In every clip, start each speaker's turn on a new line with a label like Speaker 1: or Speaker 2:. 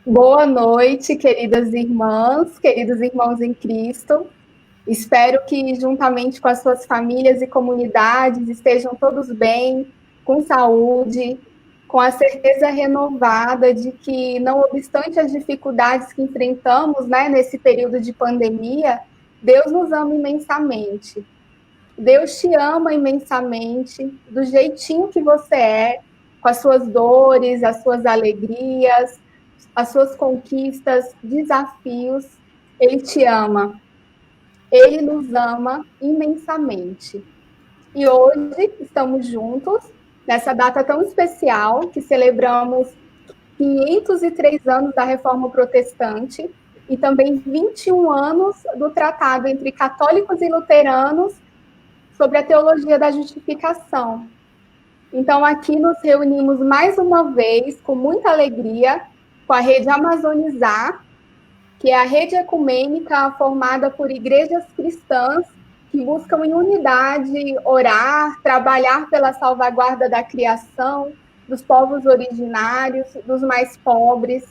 Speaker 1: Boa noite, queridas irmãs, queridos irmãos em Cristo. Espero que, juntamente com as suas famílias e comunidades, estejam todos bem, com saúde, com a certeza renovada de que, não obstante as dificuldades que enfrentamos, né, nesse período de pandemia, Deus nos ama imensamente. Deus te ama imensamente, do jeitinho que você é, com as suas dores, as suas alegrias, as suas conquistas, desafios. Ele te ama. Ele nos ama imensamente. E hoje estamos juntos nessa data tão especial que celebramos 503 anos da Reforma Protestante e também 21 anos do tratado entre católicos e luteranos sobre a teologia da justificação. Então, aqui nos reunimos mais uma vez, com muita alegria, com a rede Amazonizar, que é a rede ecumênica formada por igrejas cristãs que buscam em unidade orar, trabalhar pela salvaguarda da criação, dos povos originários, dos mais pobres.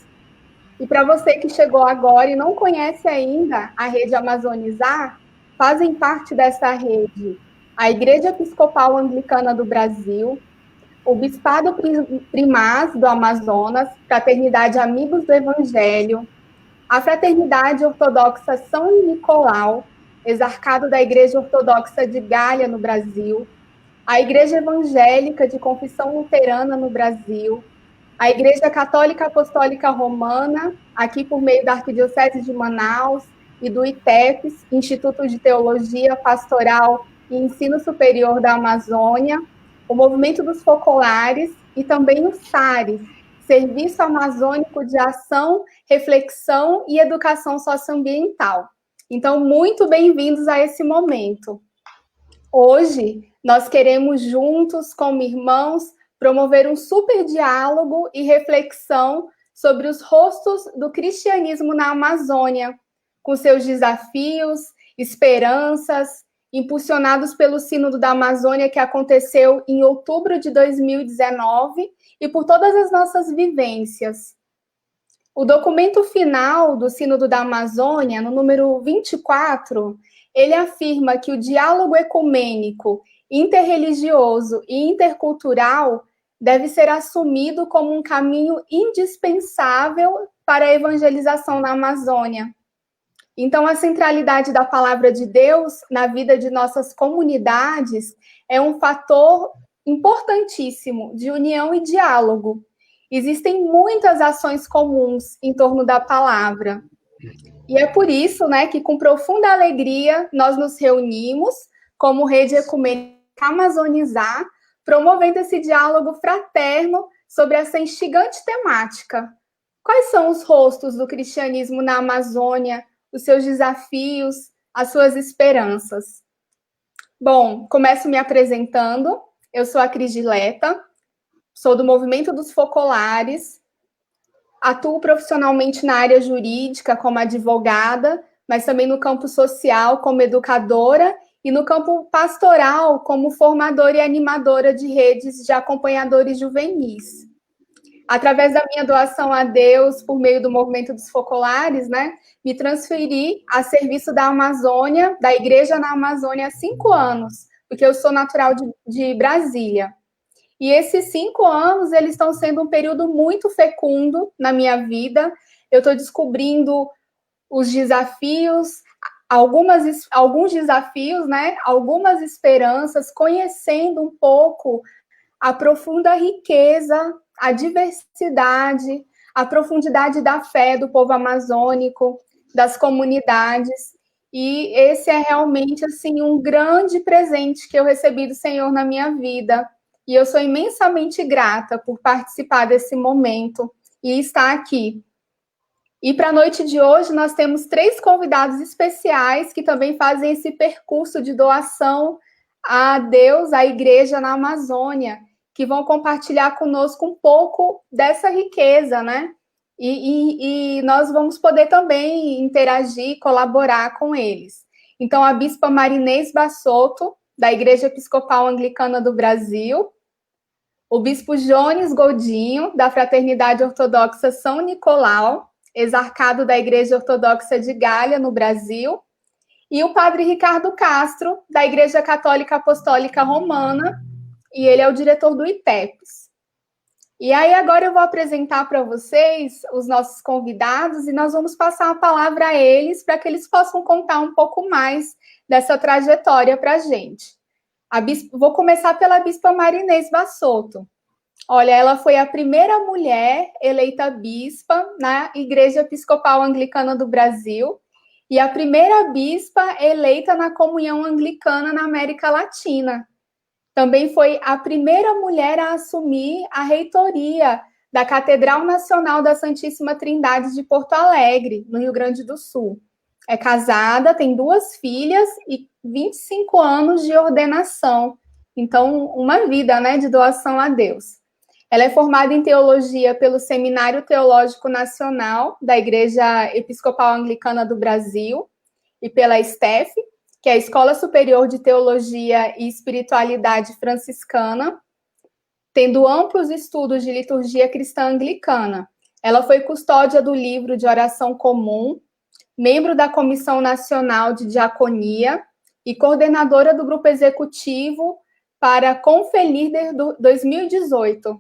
Speaker 1: E para você que chegou agora e não conhece ainda a rede Amazonizar, fazem parte dessa rede a Igreja Episcopal Anglicana do Brasil, o Bispado Primaz do Amazonas, Fraternidade Amigos do Evangelho, a Fraternidade Ortodoxa São Nicolau, exarcado da Igreja Ortodoxa de Galha, no Brasil, a Igreja Evangélica de Confissão Luterana no Brasil, a Igreja Católica Apostólica Romana, aqui por meio da Arquidiocese de Manaus e do ITEPS, Instituto de Teologia Pastoral e Ensino Superior da Amazônia, o Movimento dos Focolares e também o SARES, Serviço Amazônico de Ação, Reflexão e Educação Socioambiental. Então, muito bem-vindos a esse momento. Hoje, nós queremos juntos, como irmãos, promover um super diálogo e reflexão sobre os rostos do cristianismo na Amazônia, com seus desafios, esperanças, impulsionados pelo Sínodo da Amazônia que aconteceu em outubro de 2019 e por todas as nossas vivências. O documento final do Sínodo da Amazônia, no número 24, ele afirma que o diálogo ecumênico, interreligioso e intercultural deve ser assumido como um caminho indispensável para a evangelização na Amazônia. Então, a centralidade da palavra de Deus na vida de nossas comunidades é um fator importantíssimo de união e diálogo. Existem muitas ações comuns em torno da palavra. E é por isso, né, que com profunda alegria nós nos reunimos como Rede Ecumênica Amazonizar, promovendo esse diálogo fraterno sobre essa instigante temática. Quais são os rostos do cristianismo na Amazônia, os seus desafios, as suas esperanças? Bom, começo me apresentando. Eu sou a Cris Dileta, sou do Movimento dos Focolares, atuo profissionalmente na área jurídica como advogada, mas também no campo social como educadora e no campo pastoral como formadora e animadora de redes de acompanhadores juvenis. Através da minha doação a Deus por meio do Movimento dos Focolares, né, me transferi a serviço da Amazônia, da Igreja na Amazônia há 5 anos, porque eu sou natural de Brasília. E esses 5 anos, eles estão sendo um período muito fecundo na minha vida. Eu estou descobrindo os desafios, alguns desafios, né? Algumas esperanças, conhecendo um pouco a profunda riqueza, a diversidade, a profundidade da fé do povo amazônico, das comunidades. E esse é realmente assim um grande presente que eu recebi do Senhor na minha vida. E eu sou imensamente grata por participar desse momento e estar aqui. E para a noite de hoje, nós temos 3 convidados especiais que também fazem esse percurso de doação a Deus, à igreja na Amazônia, que vão compartilhar conosco um pouco dessa riqueza, né? E nós vamos poder também interagir, colaborar com eles. Então, a Bispa Marinês Bassotto, da Igreja Episcopal Anglicana do Brasil, o bispo Jones Godinho, da Fraternidade Ortodoxa São Nicolau, exarcado da Igreja Ortodoxa de Galha, no Brasil, e o padre Ricardo Castro, da Igreja Católica Apostólica Romana, e ele é o diretor do ITEPS. E aí agora eu vou apresentar para vocês os nossos convidados e nós vamos passar a palavra a eles para que eles possam contar um pouco mais dessa trajetória para a gente. Vou começar pela Bispa Marinês Bassotto. Olha, ela foi a primeira mulher eleita bispa na Igreja Episcopal Anglicana do Brasil e a primeira bispa eleita na Comunhão Anglicana na América Latina. Também foi a primeira mulher a assumir a reitoria da Catedral Nacional da Santíssima Trindade de Porto Alegre, no Rio Grande do Sul. É casada, tem 2 filhas e 25 anos de ordenação. Então, uma vida, né, de doação a Deus. Ela é formada em teologia pelo Seminário Teológico Nacional da Igreja Episcopal Anglicana do Brasil e pela STEF, que é a Escola Superior de Teologia e Espiritualidade Franciscana, tendo amplos estudos de liturgia cristã anglicana. Ela foi custódia do livro de oração comum, membro da Comissão Nacional de Diaconia e coordenadora do grupo executivo para Confelíder 2018.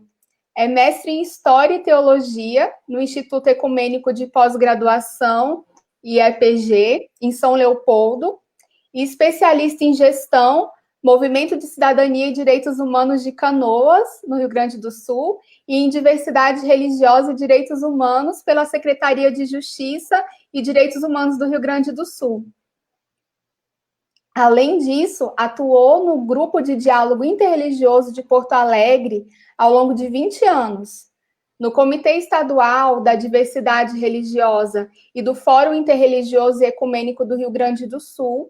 Speaker 1: É mestre em História e Teologia no Instituto Ecumênico de Pós-Graduação, IEPG, em São Leopoldo, e especialista em Gestão, Movimento de Cidadania e Direitos Humanos de Canoas, no Rio Grande do Sul, e em Diversidade Religiosa e Direitos Humanos pela Secretaria de Justiça e Direitos Humanos do Rio Grande do Sul. Além disso, atuou no Grupo de Diálogo Interreligioso de Porto Alegre ao longo de 20 anos, no Comitê Estadual da Diversidade Religiosa e do Fórum Interreligioso e Ecumênico do Rio Grande do Sul.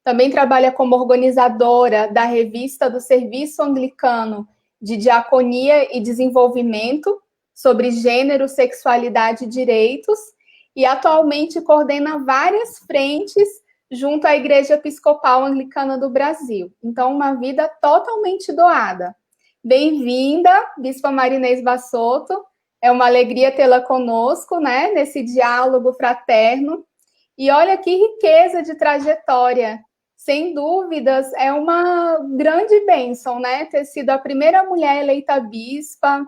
Speaker 1: Também trabalha como organizadora da revista do Serviço Anglicano de Diaconia e Desenvolvimento sobre gênero, sexualidade e direitos, e atualmente coordena várias frentes junto à Igreja Episcopal Anglicana do Brasil. Então, uma vida totalmente doada. Bem-vinda, Bispa Marinês Bassotto. É uma alegria tê-la conosco, né, nesse diálogo fraterno. E olha que riqueza de trajetória. Sem dúvidas, é uma grande bênção, né, ter sido a primeira mulher eleita bispa.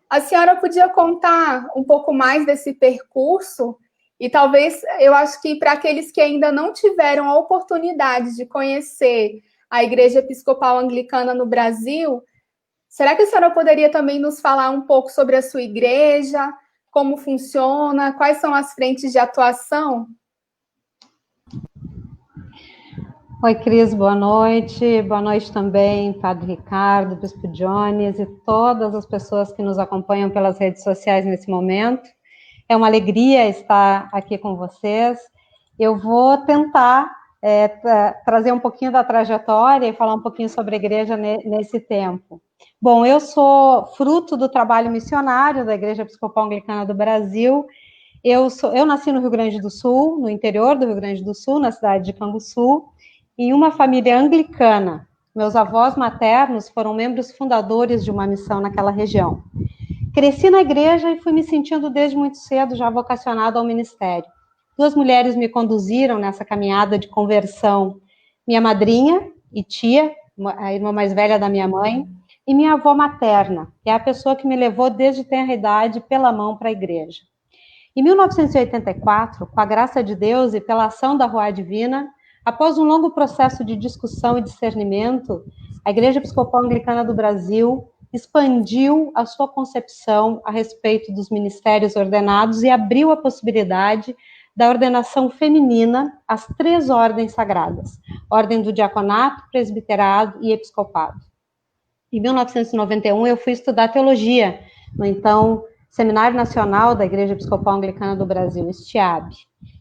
Speaker 1: A senhora podia contar um pouco mais desse percurso? E talvez, eu acho que para aqueles que ainda não tiveram a oportunidade de conhecer a Igreja Episcopal Anglicana no Brasil, será que a senhora poderia também nos falar um pouco sobre a sua igreja, como funciona, quais são as frentes de atuação?
Speaker 2: Oi, Cris, boa noite. Boa noite também, Padre Ricardo, Bispo Jones e todas as pessoas que nos acompanham pelas redes sociais nesse momento. É uma alegria estar aqui com vocês. Eu vou tentar trazer um pouquinho da trajetória e falar um pouquinho sobre a igreja nesse tempo. Bom, eu sou fruto do trabalho missionário da Igreja Episcopal Anglicana do Brasil. Eu nasci no Rio Grande do Sul, no interior do Rio Grande do Sul, na cidade de Canguçu, em uma família anglicana. Meus avós maternos foram membros fundadores de uma missão naquela região. Cresci na igreja e fui me sentindo desde muito cedo já vocacionada ao ministério. 2 mulheres me conduziram nessa caminhada de conversão. Minha madrinha e tia, a irmã mais velha da minha mãe, e minha avó materna, que é a pessoa que me levou desde tenra idade pela mão para a igreja. Em 1984, com a graça de Deus e pela ação da Ruá Divina, após um longo processo de discussão e discernimento, a Igreja Episcopal Anglicana do Brasil expandiu a sua concepção a respeito dos ministérios ordenados e abriu a possibilidade da ordenação feminina às 3 ordens sagradas: Ordem do Diaconato, Presbiterado e Episcopado. Em 1991, eu fui estudar teologia no então Seminário Nacional da Igreja Episcopal Anglicana do Brasil, STIAB.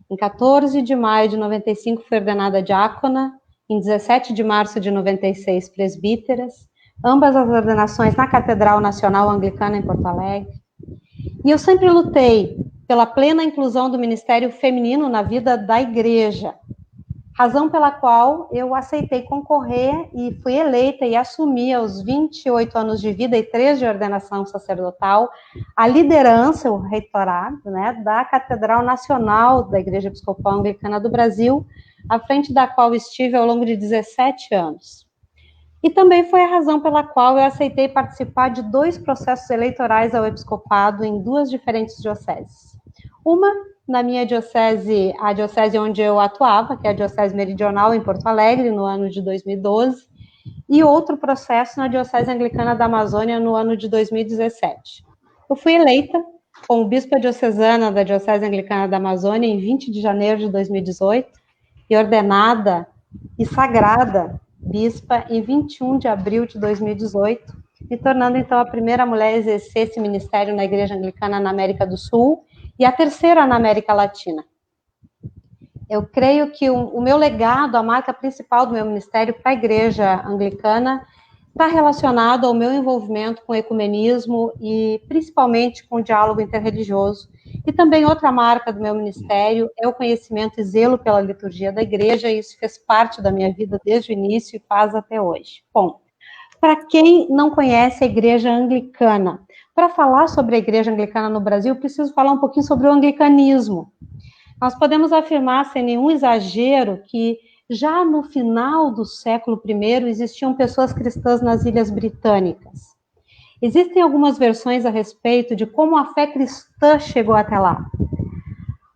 Speaker 2: Em 14 de maio de 95, fui ordenada diácona. Em 17 de março de 96, presbíteras. Ambas as ordenações na Catedral Nacional Anglicana em Porto Alegre. E eu sempre lutei pela plena inclusão do ministério feminino na vida da igreja. razão pela qual eu aceitei concorrer e fui eleita e assumi aos 28 anos de vida e 3 de ordenação sacerdotal a liderança, o reitorado, né, da Catedral Nacional da Igreja Episcopal Anglicana do Brasil, à frente da qual estive ao longo de 17 anos. E também foi a razão pela qual eu aceitei participar de 2 processos eleitorais ao episcopado em 2 diferentes dioceses. Uma na minha diocese, a diocese onde eu atuava, que é a Diocese Meridional, em Porto Alegre, no ano de 2012, e outro processo na Diocese Anglicana da Amazônia, no ano de 2017. Eu fui eleita como bispa diocesana da Diocese Anglicana da Amazônia em 20 de janeiro de 2018 e ordenada e sagrada bispa em 21 de abril de 2018, me tornando, então, a primeira mulher a exercer esse ministério na Igreja Anglicana na América do Sul e a terceira na América Latina. Eu creio que o meu legado, a marca principal do meu ministério para a Igreja Anglicana, está relacionado ao meu envolvimento com o ecumenismo e principalmente com o diálogo interreligioso. E também outra marca do meu ministério é o conhecimento e zelo pela liturgia da Igreja, e isso fez parte da minha vida desde o início e faz até hoje. Bom, para quem não conhece a Igreja Anglicana, para falar sobre a Igreja Anglicana no Brasil, eu preciso falar um pouquinho sobre o anglicanismo. Nós podemos afirmar, sem nenhum exagero, que já no final do século I existiam pessoas cristãs nas Ilhas Britânicas. Existem algumas versões a respeito de como a fé cristã chegou até lá.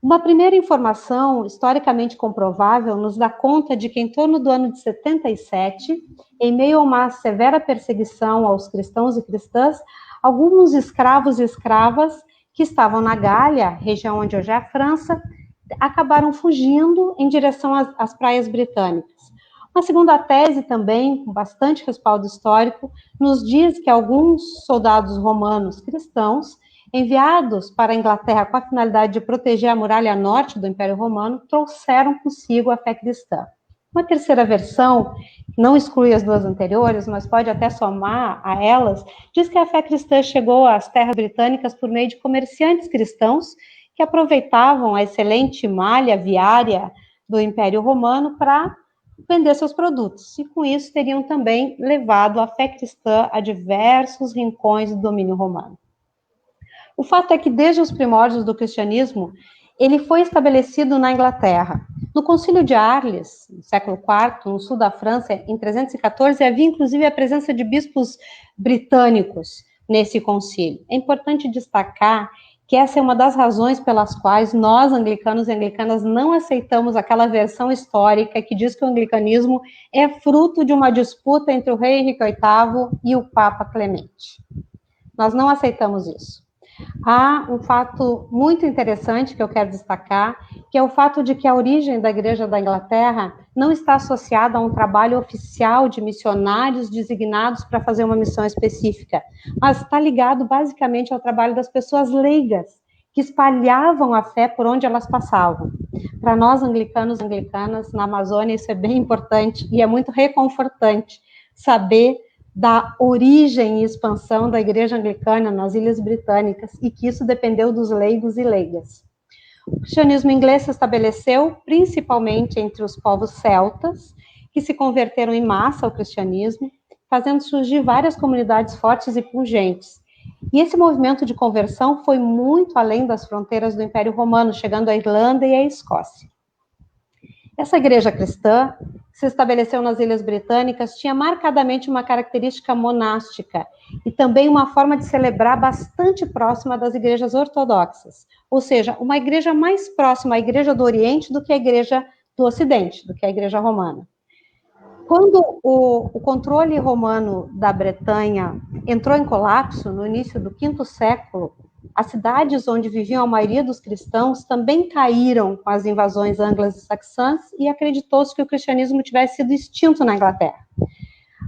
Speaker 2: Uma primeira informação historicamente comprovável nos dá conta de que em torno do ano de 77, em meio a uma severa perseguição aos cristãos e cristãs, alguns escravos e escravas que estavam na Gália, região onde hoje é a França, acabaram fugindo em direção às praias britânicas. Uma segunda tese também, com bastante respaldo histórico, nos diz que alguns soldados romanos cristãos, enviados para a Inglaterra com a finalidade de proteger a muralha norte do Império Romano, trouxeram consigo a fé cristã. Uma terceira versão, que não exclui as 2 anteriores, mas pode até somar a elas, diz que a fé cristã chegou às terras britânicas por meio de comerciantes cristãos que aproveitavam a excelente malha viária do Império Romano para vender seus produtos, e com isso teriam também levado a fé cristã a diversos rincões do domínio romano. O fato é que desde os primórdios do cristianismo, ele foi estabelecido na Inglaterra. No Concílio de Arles, no século IV, no sul da França, em 314, havia inclusive a presença de bispos britânicos nesse concílio. É importante destacar que essa é uma das razões pelas quais nós, anglicanos e anglicanas, não aceitamos aquela versão histórica que diz que o anglicanismo é fruto de uma disputa entre o rei Henrique VIII e o Papa Clemente. Nós não aceitamos isso. Há um fato muito interessante que eu quero destacar, que é o fato de que a origem da Igreja da Inglaterra não está associada a um trabalho oficial de missionários designados para fazer uma missão específica, mas está ligado basicamente ao trabalho das pessoas leigas, que espalhavam a fé por onde elas passavam. Para nós, anglicanos e anglicanas, na Amazônia, isso é bem importante e é muito reconfortante saber da origem e expansão da Igreja Anglicana nas Ilhas Britânicas e que isso dependeu dos leigos e leigas. O cristianismo inglês se estabeleceu principalmente entre os povos celtas, que se converteram em massa ao cristianismo, fazendo surgir várias comunidades fortes e pungentes. E esse movimento de conversão foi muito além das fronteiras do Império Romano, chegando à Irlanda e à Escócia. Essa igreja cristã, que se estabeleceu nas Ilhas Britânicas, tinha marcadamente uma característica monástica e também uma forma de celebrar bastante próxima das igrejas ortodoxas, ou seja, uma igreja mais próxima à igreja do Oriente do que a igreja do Ocidente, do que a igreja romana. Quando o controle romano da Bretanha entrou em colapso no início do V século, as cidades onde viviam a maioria dos cristãos também caíram com as invasões anglo-saxãs e acreditou-se que o cristianismo tivesse sido extinto na Inglaterra.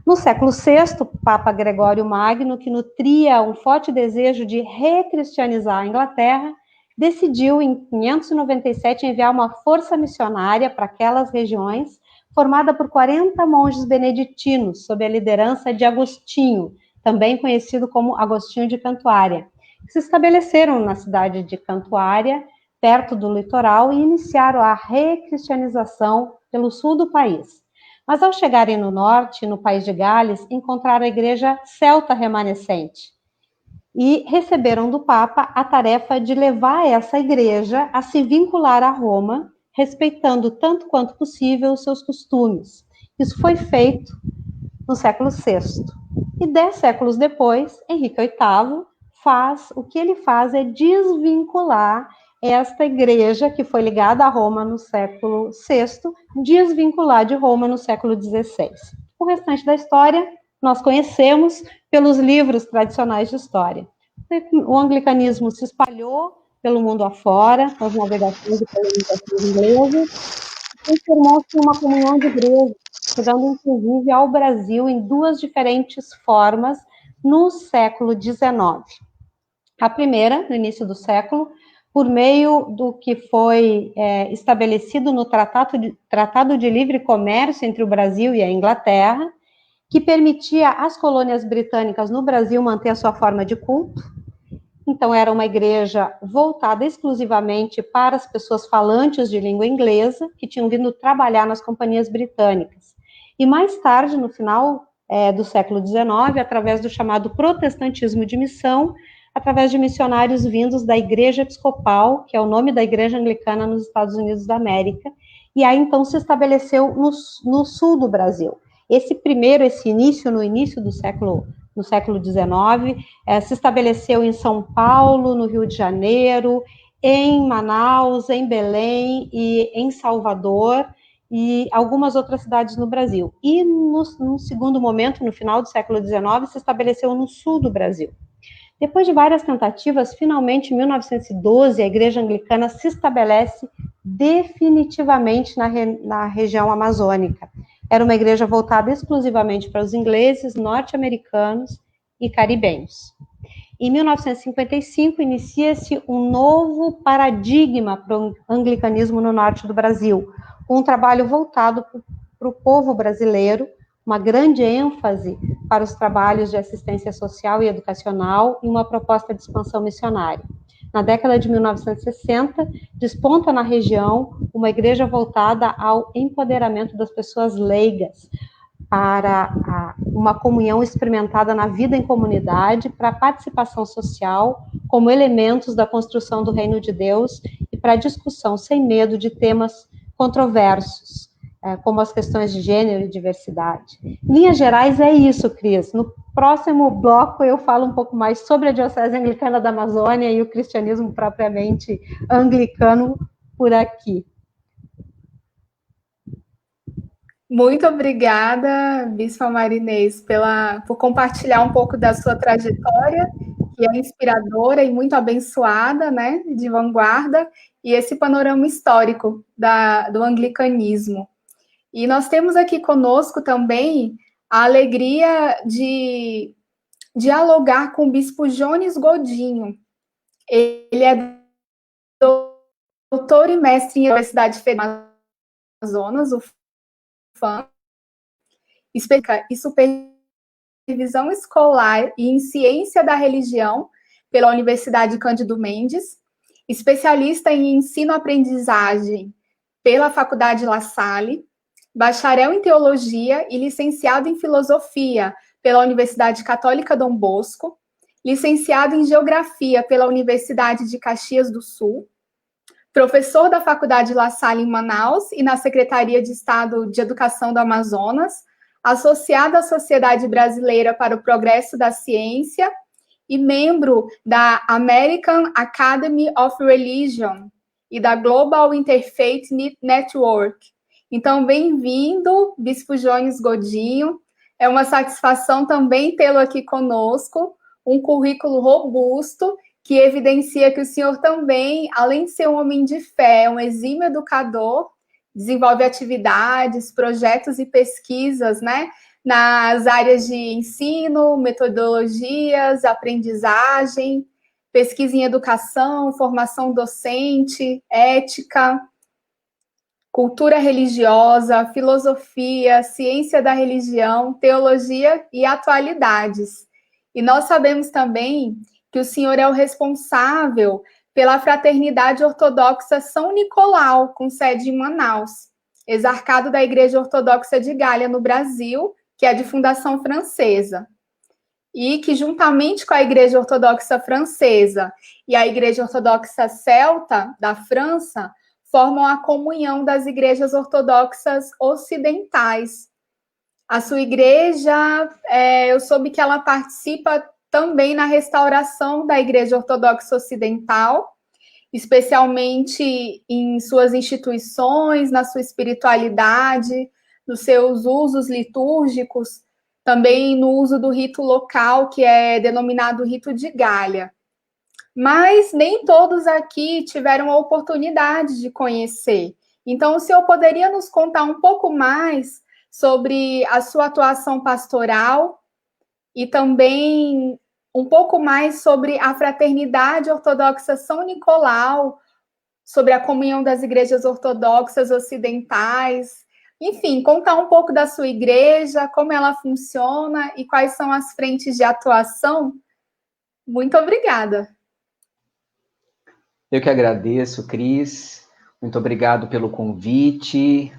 Speaker 2: No século VI, o Papa Gregório Magno, que nutria um forte desejo de recristianizar a Inglaterra, decidiu, em 597, enviar uma força missionária para aquelas regiões, formada por 40 monges beneditinos, sob a liderança de Agostinho, também conhecido como Agostinho de Cantuária, que se estabeleceram na cidade de Cantuária, perto do litoral, e iniciaram a recristianização pelo sul do país. Mas ao chegarem no norte, no país de Gales, encontraram a igreja celta remanescente e receberam do Papa a tarefa de levar essa igreja a se vincular a Roma, respeitando tanto quanto possível os seus costumes. Isso foi feito no século VI. E 10 séculos depois, Henrique VIII o que ele faz é desvincular esta igreja que foi ligada a Roma no século VI, desvincular de Roma no século XVI. O restante da história nós conhecemos pelos livros tradicionais de história. O anglicanismo se espalhou pelo mundo afora, com as navegações e colonizações inglesas, e transformou-se em uma comunhão de igrejas, chegando inclusive ao Brasil em 2 diferentes formas no século XIX. A primeira, no início do século, por meio do que foi estabelecido no Tratado de Livre Comércio entre o Brasil e a Inglaterra, que permitia às colônias britânicas no Brasil manter a sua forma de culto. Então, era uma igreja voltada exclusivamente para as pessoas falantes de língua inglesa, que tinham vindo trabalhar nas companhias britânicas. E mais tarde, no final do século XIX, através do chamado protestantismo de missão, através de missionários vindos da Igreja Episcopal, que é o nome da Igreja Anglicana nos Estados Unidos da América, e aí então se estabeleceu no sul do Brasil. No início do século XIX, se estabeleceu em São Paulo, no Rio de Janeiro, em Manaus, em Belém e em Salvador, e algumas outras cidades no Brasil. E no segundo momento, no final do século XIX, se estabeleceu no sul do Brasil. Depois de várias tentativas, finalmente, em 1912, a Igreja Anglicana se estabelece definitivamente na região amazônica. Era uma igreja voltada exclusivamente para os ingleses, norte-americanos e caribenhos. Em 1955, inicia-se um novo paradigma para o anglicanismo no norte do Brasil, um trabalho voltado para o povo brasileiro, uma grande ênfase para os trabalhos de assistência social e educacional e uma proposta de expansão missionária. Na década de 1960, desponta na região uma igreja voltada ao empoderamento das pessoas leigas, para uma comunhão experimentada na vida em comunidade, para a participação social, como elementos da construção do reino de Deus e para a discussão sem medo de temas controversos, como as questões de gênero e diversidade. Em linhas gerais, é isso, Cris. No próximo bloco, eu falo um pouco mais sobre a Diocese Anglicana da Amazônia e o cristianismo propriamente anglicano por aqui.
Speaker 1: Muito obrigada, Bispa Marinês, por compartilhar um pouco da sua trajetória, que é inspiradora e muito abençoada, né, de vanguarda, e esse panorama histórico do anglicanismo. E nós temos aqui conosco também a alegria de dialogar com o Bispo Jones Godinho. Ele é doutor e mestre em Universidade Federal do Amazonas, o FAM, e supervisão escolar e em ciência da religião pela Universidade Cândido Mendes, especialista em ensino-aprendizagem pela Faculdade La Salle, bacharel em teologia e licenciado em filosofia pela Universidade Católica Dom Bosco, licenciado em geografia pela Universidade de Caxias do Sul, professor da Faculdade La Salle em Manaus e na Secretaria de Estado de Educação do Amazonas, associado à Sociedade Brasileira para o Progresso da Ciência e membro da American Academy of Religion e da Global Interfaith Network. Então, bem-vindo, Bispo Jones Godinho. É uma satisfação também tê-lo aqui conosco, um currículo robusto que evidencia que o senhor também, além de ser um homem de fé, é um exímio educador, desenvolve atividades, projetos e pesquisas, né, nas áreas de ensino, metodologias, aprendizagem, pesquisa em educação, formação docente, ética, cultura religiosa, filosofia, ciência da religião, teologia e atualidades. E nós sabemos também que o senhor é o responsável pela Fraternidade Ortodoxa São Nicolau, com sede em Manaus, exarcado da Igreja Ortodoxa de Gália, no Brasil, que é de fundação francesa, e que, juntamente com a Igreja Ortodoxa Francesa e a Igreja Ortodoxa Celta, da França, formam a comunhão das igrejas ortodoxas ocidentais. A sua igreja, eu soube que ela participa também na restauração da Igreja Ortodoxa Ocidental, especialmente em suas instituições, na sua espiritualidade, nos seus usos litúrgicos, também no uso do rito local, que é denominado rito de Gália. Mas nem todos aqui tiveram a oportunidade de conhecer. Então, o senhor poderia nos contar um pouco mais sobre a sua atuação pastoral e também um pouco mais sobre a Fraternidade Ortodoxa São Nicolau, sobre a comunhão das igrejas ortodoxas ocidentais, enfim, contar um pouco da sua igreja, como ela funciona e quais são as frentes de atuação? Muito obrigada.
Speaker 3: Eu que agradeço, Cris. Muito obrigado pelo convite.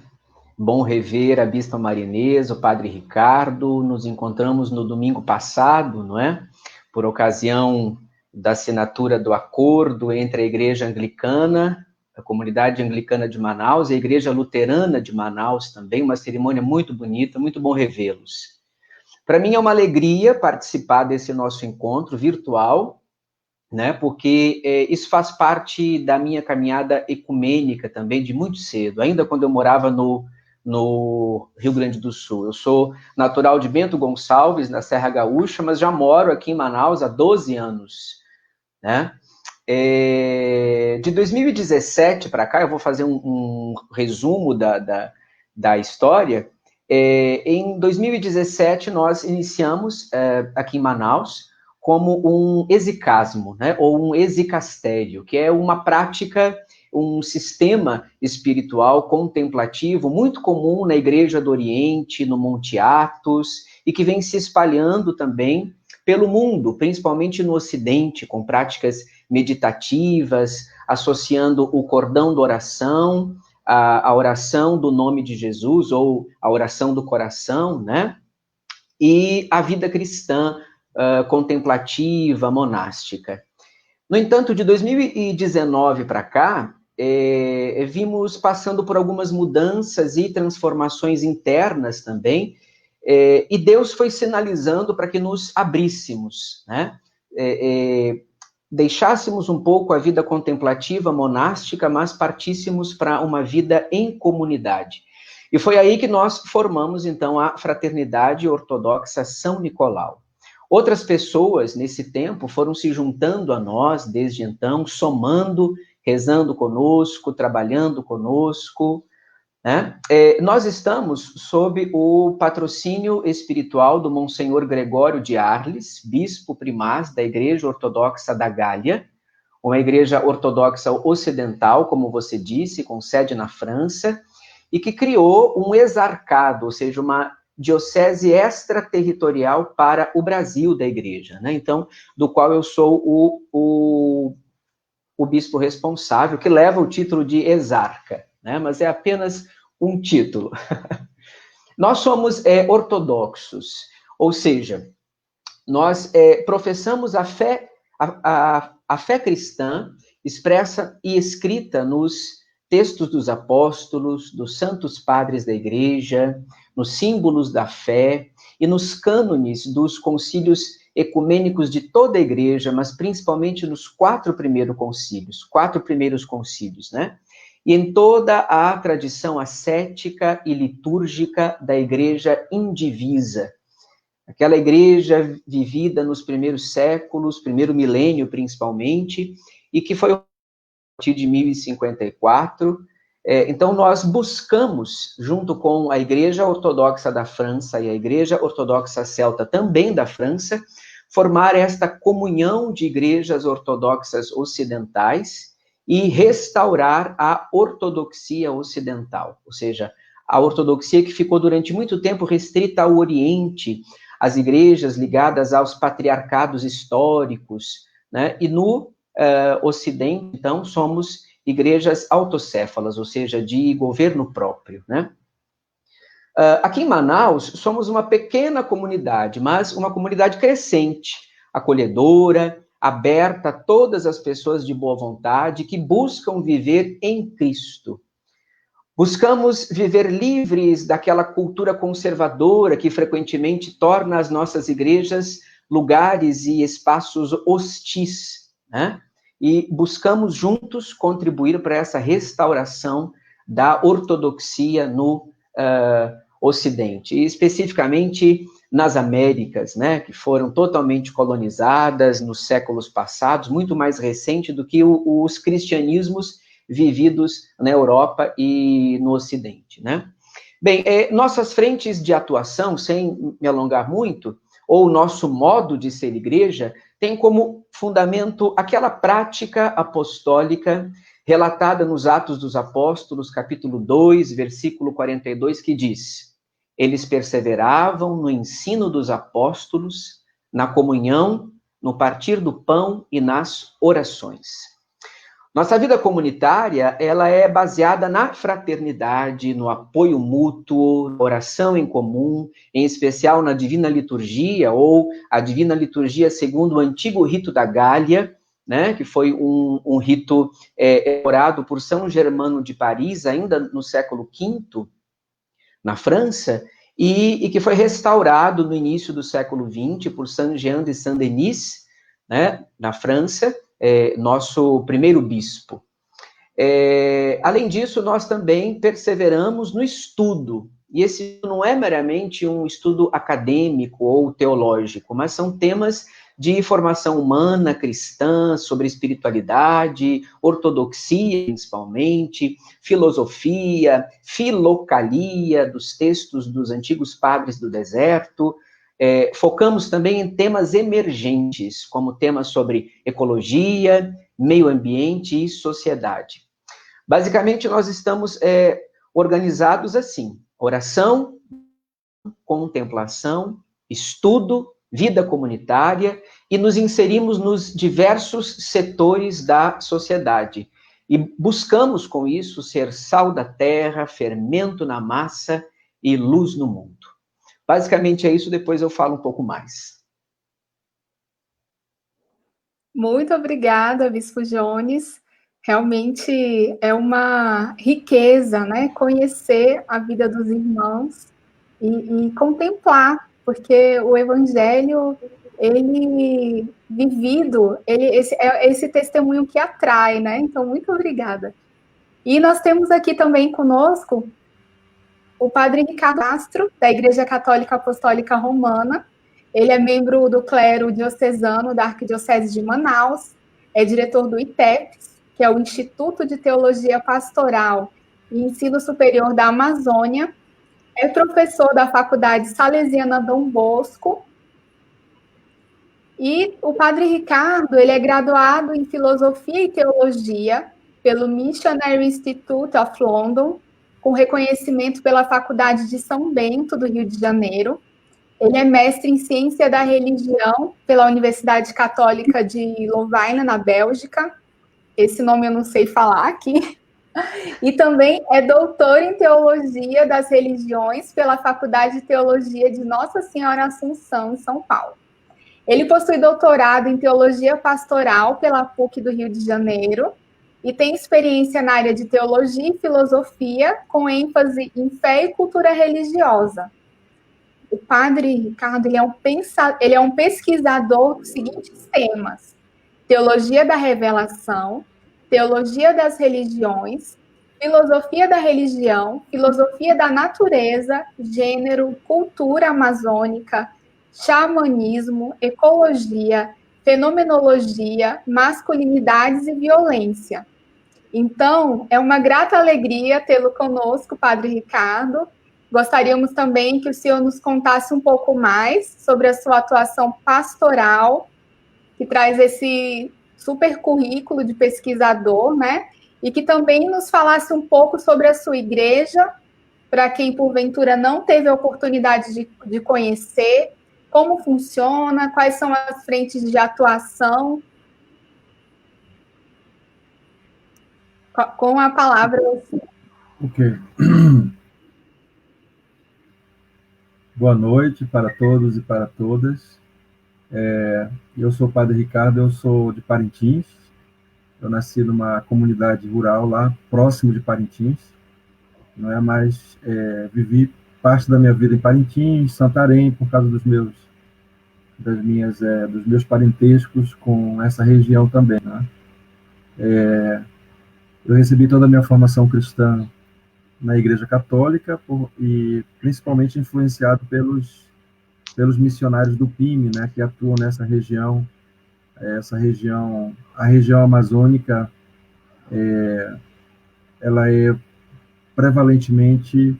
Speaker 3: Bom rever a Bispa Marinês, o Padre Ricardo. Nos encontramos no domingo passado, não é? Por ocasião da assinatura do acordo entre a Igreja Anglicana, a Comunidade Anglicana de Manaus e a Igreja Luterana de Manaus também, uma cerimônia muito bonita, muito bom revê-los. Para mim é uma alegria participar desse nosso encontro virtual, né, porque isso faz parte da minha caminhada ecumênica também, de muito cedo, ainda quando eu morava no Rio Grande do Sul. Eu sou natural de Bento Gonçalves, na Serra Gaúcha, mas já moro aqui em Manaus há 12 anos, né? De 2017 para cá, eu vou fazer um resumo da história. Em 2017, nós iniciamos aqui em Manaus como um exicasmo, né, ou um exicastério, que é uma prática, um sistema espiritual contemplativo muito comum na Igreja do Oriente, no Monte Athos, e que vem se espalhando também pelo mundo, principalmente no Ocidente, com práticas meditativas, associando o cordão da oração, a oração do nome de Jesus, ou a oração do coração, né, e a vida cristã, contemplativa, monástica. No entanto, de 2019 para cá, vimos passando por algumas mudanças e transformações internas também, e Deus foi sinalizando para que nos abríssemos, né? Deixássemos um pouco a vida contemplativa, monástica, mas partíssemos para uma vida em comunidade. E foi aí que nós formamos, então, a Fraternidade Ortodoxa São Nicolau. Outras pessoas, nesse tempo, foram se juntando a nós desde então, somando, rezando conosco, trabalhando conosco, né? Nós estamos sob o patrocínio espiritual do Monsenhor Gregório de Arles, bispo primaz da Igreja Ortodoxa da Gália, uma igreja ortodoxa ocidental, como você disse, com sede na França, e que criou um exarcado, ou seja, uma diocese extraterritorial para o Brasil da igreja, né? Então, do qual eu sou o bispo responsável, que leva o título de exarca, né? Mas é apenas um título. Nós somos ortodoxos, ou seja, nós professamos a fé cristã expressa e escrita nos textos dos apóstolos, dos santos padres da igreja, nos símbolos da fé e nos cânones dos concílios ecumênicos de toda a igreja, mas principalmente nos quatro primeiros concílios, né? E em toda a tradição ascética e litúrgica da igreja indivisa. Aquela igreja vivida nos primeiros séculos, primeiro milênio principalmente, e que foi a partir de 1054. Então, nós buscamos, junto com a Igreja Ortodoxa da França e a Igreja Ortodoxa Celta, também da França, formar esta comunhão de igrejas ortodoxas ocidentais e restaurar a ortodoxia ocidental, ou seja, a ortodoxia que ficou durante muito tempo restrita ao Oriente, às igrejas ligadas aos patriarcados históricos, né? E no Ocidente, então, somos igrejas autocéfalas, ou seja, de governo próprio, né? Aqui em Manaus, somos uma pequena comunidade, mas uma comunidade crescente, acolhedora, aberta a todas as pessoas de boa vontade que buscam viver em Cristo. Buscamos viver livres daquela cultura conservadora que frequentemente torna as nossas igrejas lugares e espaços hostis, né? E buscamos juntos contribuir para essa restauração da ortodoxia no Ocidente, e especificamente nas Américas, né, que foram totalmente colonizadas nos séculos passados, muito mais recente do que os cristianismos vividos na Europa e no Ocidente, né? Bem, nossas frentes de atuação, sem me alongar muito, ou nosso modo de ser igreja, tem como fundamento aquela prática apostólica relatada nos Atos dos Apóstolos, capítulo 2, versículo 42, que diz: eles perseveravam no ensino dos apóstolos, na comunhão, no partir do pão e nas orações. Nossa vida comunitária, ela é baseada na fraternidade, no apoio mútuo, na oração em comum, em especial na Divina Liturgia, ou a Divina Liturgia segundo o antigo rito da Gália, né, que foi um rito elaborado por São Germano de Paris, ainda no século V, na França, e que foi restaurado no início do século XX por Saint Jean de Saint-Denis, né, na França, nosso primeiro bispo. Além disso, nós também perseveramos no estudo, e esse não é meramente um estudo acadêmico ou teológico, mas são temas de formação humana, cristã, sobre espiritualidade, ortodoxia, principalmente, filosofia, filocalia dos textos dos antigos padres do deserto. Focamos também em temas emergentes, como temas sobre ecologia, meio ambiente e sociedade. Basicamente, nós estamos organizados assim: oração, contemplação, estudo, vida comunitária, e nos inserimos nos diversos setores da sociedade. E buscamos, com isso, ser sal da terra, fermento na massa e luz no mundo. Basicamente é isso, depois eu falo um pouco mais.
Speaker 1: Muito obrigada, Bispo Jones. Realmente é uma riqueza, né? Conhecer a vida dos irmãos e contemplar, porque o Evangelho, ele vivido, é esse testemunho que atrai, né? Então, muito obrigada. E nós temos aqui também conosco o Padre Ricardo Castro, da Igreja Católica Apostólica Romana. Ele é membro do clero diocesano da Arquidiocese de Manaus, é diretor do ITEPS, que é o Instituto de Teologia Pastoral e Ensino Superior da Amazônia, é professor da Faculdade Salesiana Dom Bosco, e o Padre Ricardo, ele é graduado em Filosofia e Teologia pelo Missionary Institute of London, com reconhecimento pela Faculdade de São Bento, do Rio de Janeiro. Ele é mestre em Ciência da Religião pela Universidade Católica de Louvain, na Bélgica. Esse nome eu não sei falar aqui. E também é doutor em Teologia das Religiões pela Faculdade de Teologia de Nossa Senhora Assunção, em São Paulo. Ele possui doutorado em Teologia Pastoral pela PUC do Rio de Janeiro e tem experiência na área de Teologia e Filosofia, com ênfase em fé e cultura religiosa. O Padre Ricardo, ele é um pesquisador dos seguintes temas: Teologia da Revelação, Teologia das Religiões, Filosofia da Religião, Filosofia da Natureza, Gênero, Cultura Amazônica, Xamanismo, Ecologia, Fenomenologia, Masculinidades e Violência. Então, é uma grata alegria tê-lo conosco, Padre Ricardo. Gostaríamos também que o senhor nos contasse um pouco mais sobre a sua atuação pastoral, que traz esse super currículo de pesquisador, né? E que também nos falasse um pouco sobre a sua igreja, para quem porventura não teve a oportunidade de conhecer, como funciona, quais são as frentes de atuação. Com a palavra.
Speaker 4: Ok. Boa noite para todos e para todas. Eu sou o Padre Ricardo, eu sou de Parintins. Eu nasci numa comunidade rural lá, próximo de Parintins, não é? Mas vivi parte da minha vida em Parintins, Santarém, por causa dos meus parentescos com essa região também, né? Eu recebi toda a minha formação cristã na Igreja Católica e principalmente influenciado pelos missionários do PIME, né, que atuam nessa região, a região amazônica, ela é prevalentemente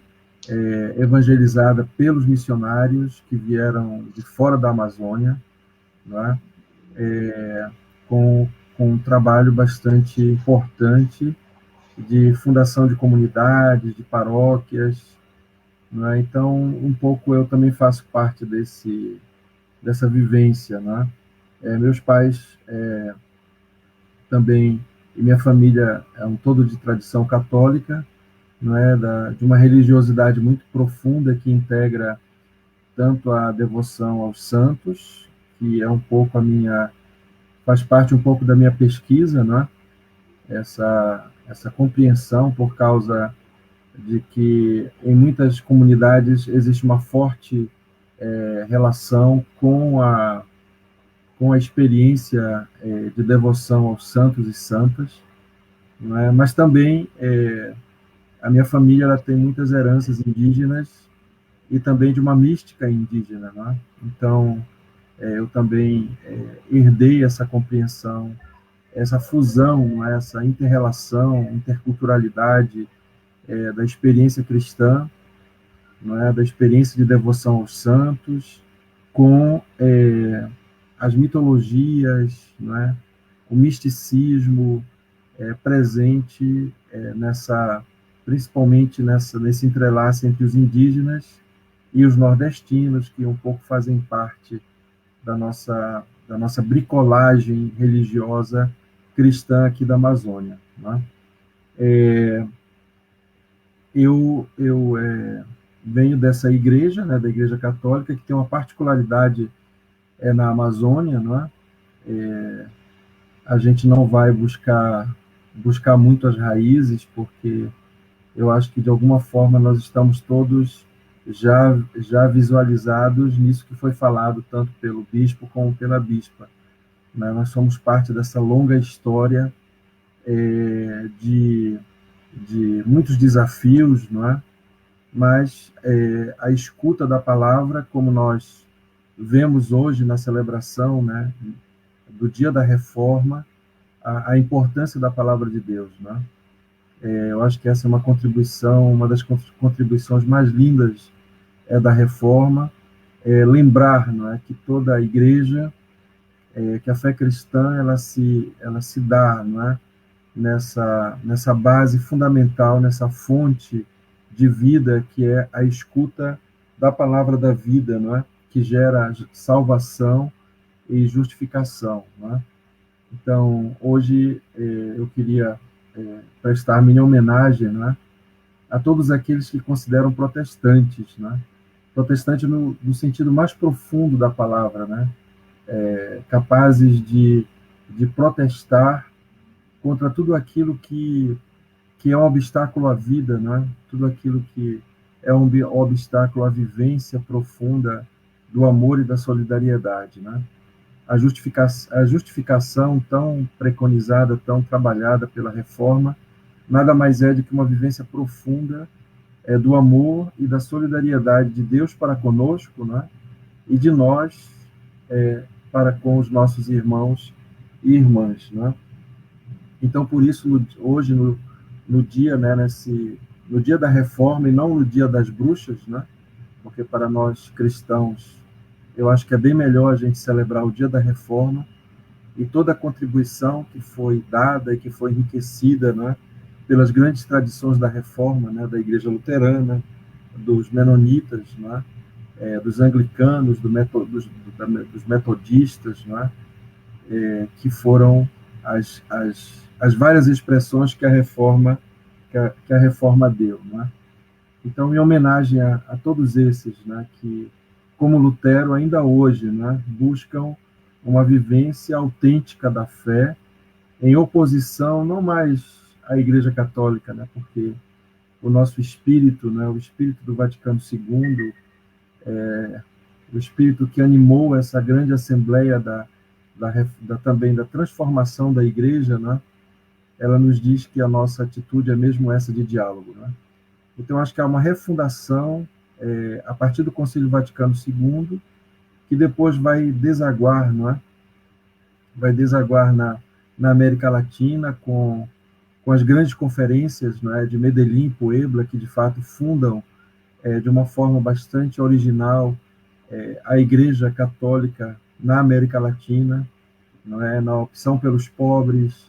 Speaker 4: evangelizada pelos missionários que vieram de fora da Amazônia, né, com um trabalho bastante importante de fundação de comunidades, de paróquias, né? Então, um pouco eu também faço parte dessa vivência, né? Meus pais também, e minha família é um todo de tradição católica, não é? De uma religiosidade muito profunda que integra tanto a devoção aos santos, que é um pouco faz parte um pouco da minha pesquisa, né? Essa compreensão por causa de que em muitas comunidades existe uma forte relação com a experiência de devoção aos santos e santas, não é? Mas também a minha família ela tem muitas heranças indígenas e também de uma mística indígena, não é? Então eu também herdei essa compreensão, essa fusão, essa inter-relação, interculturalidade da experiência cristã, não é? Da experiência de devoção aos santos, com as mitologias, não é? O misticismo presente principalmente nesse entrelace entre os indígenas e os nordestinos, que um pouco fazem parte da nossa bricolagem religiosa cristã aqui da Amazônia, não é? Eu venho dessa igreja, né, da Igreja Católica, que tem uma particularidade na Amazônia, não é? A gente não vai buscar muito as raízes, porque eu acho que, de alguma forma, nós estamos todos já visualizados nisso que foi falado tanto pelo bispo como pela bispa, né? Nós somos parte dessa longa história de muitos desafios, não é? Mas a escuta da palavra, como nós vemos hoje na celebração, né, do Dia da Reforma, a importância da palavra de Deus, né? Eu acho que essa é uma das contribuições mais lindas da Reforma, lembrar, não é, que toda a Igreja, que a fé cristã ela se dá, não é, nessa base fundamental, nessa fonte de vida que é a escuta da palavra da vida, não é? Que gera salvação e justificação, não é? Então, hoje eu queria prestar minha homenagem, não é? A todos aqueles que consideram protestantes, né? Protestante no sentido mais profundo da palavra, né? Capazes de protestar contra tudo aquilo que é um obstáculo à vida, né? Tudo aquilo que é um obstáculo à vivência profunda do amor e da solidariedade, né? A justificação tão preconizada, tão trabalhada pela Reforma, nada mais é do que uma vivência profunda do amor e da solidariedade de Deus para conosco, né? E de nós para com os nossos irmãos e irmãs, né? Então, por isso, hoje, no dia, né, no dia da Reforma, e não no dia das bruxas, né? Porque para nós cristãos, eu acho que é bem melhor a gente celebrar o dia da Reforma e toda a contribuição que foi dada e que foi enriquecida, né, pelas grandes tradições da Reforma, né, da Igreja Luterana, dos Menonitas, né, dos Anglicanos, dos Metodistas, né, que foram as as várias expressões que a reforma deu, né? Então, em homenagem a todos esses, né, que, como Lutero, ainda hoje, né, buscam uma vivência autêntica da fé, em oposição não mais à Igreja Católica, né, porque o nosso espírito, né, o espírito do Vaticano II, o espírito que animou essa grande assembleia também da transformação da Igreja, né, ela nos diz que a nossa atitude é mesmo essa de diálogo, né? Então, acho que há uma refundação a partir do Concílio Vaticano II, que depois vai desaguar, não é? Vai desaguar na América Latina com as grandes conferências, não é, de Medellín e Puebla, que de fato fundam de uma forma bastante original a Igreja Católica na América Latina, não é, na opção pelos pobres,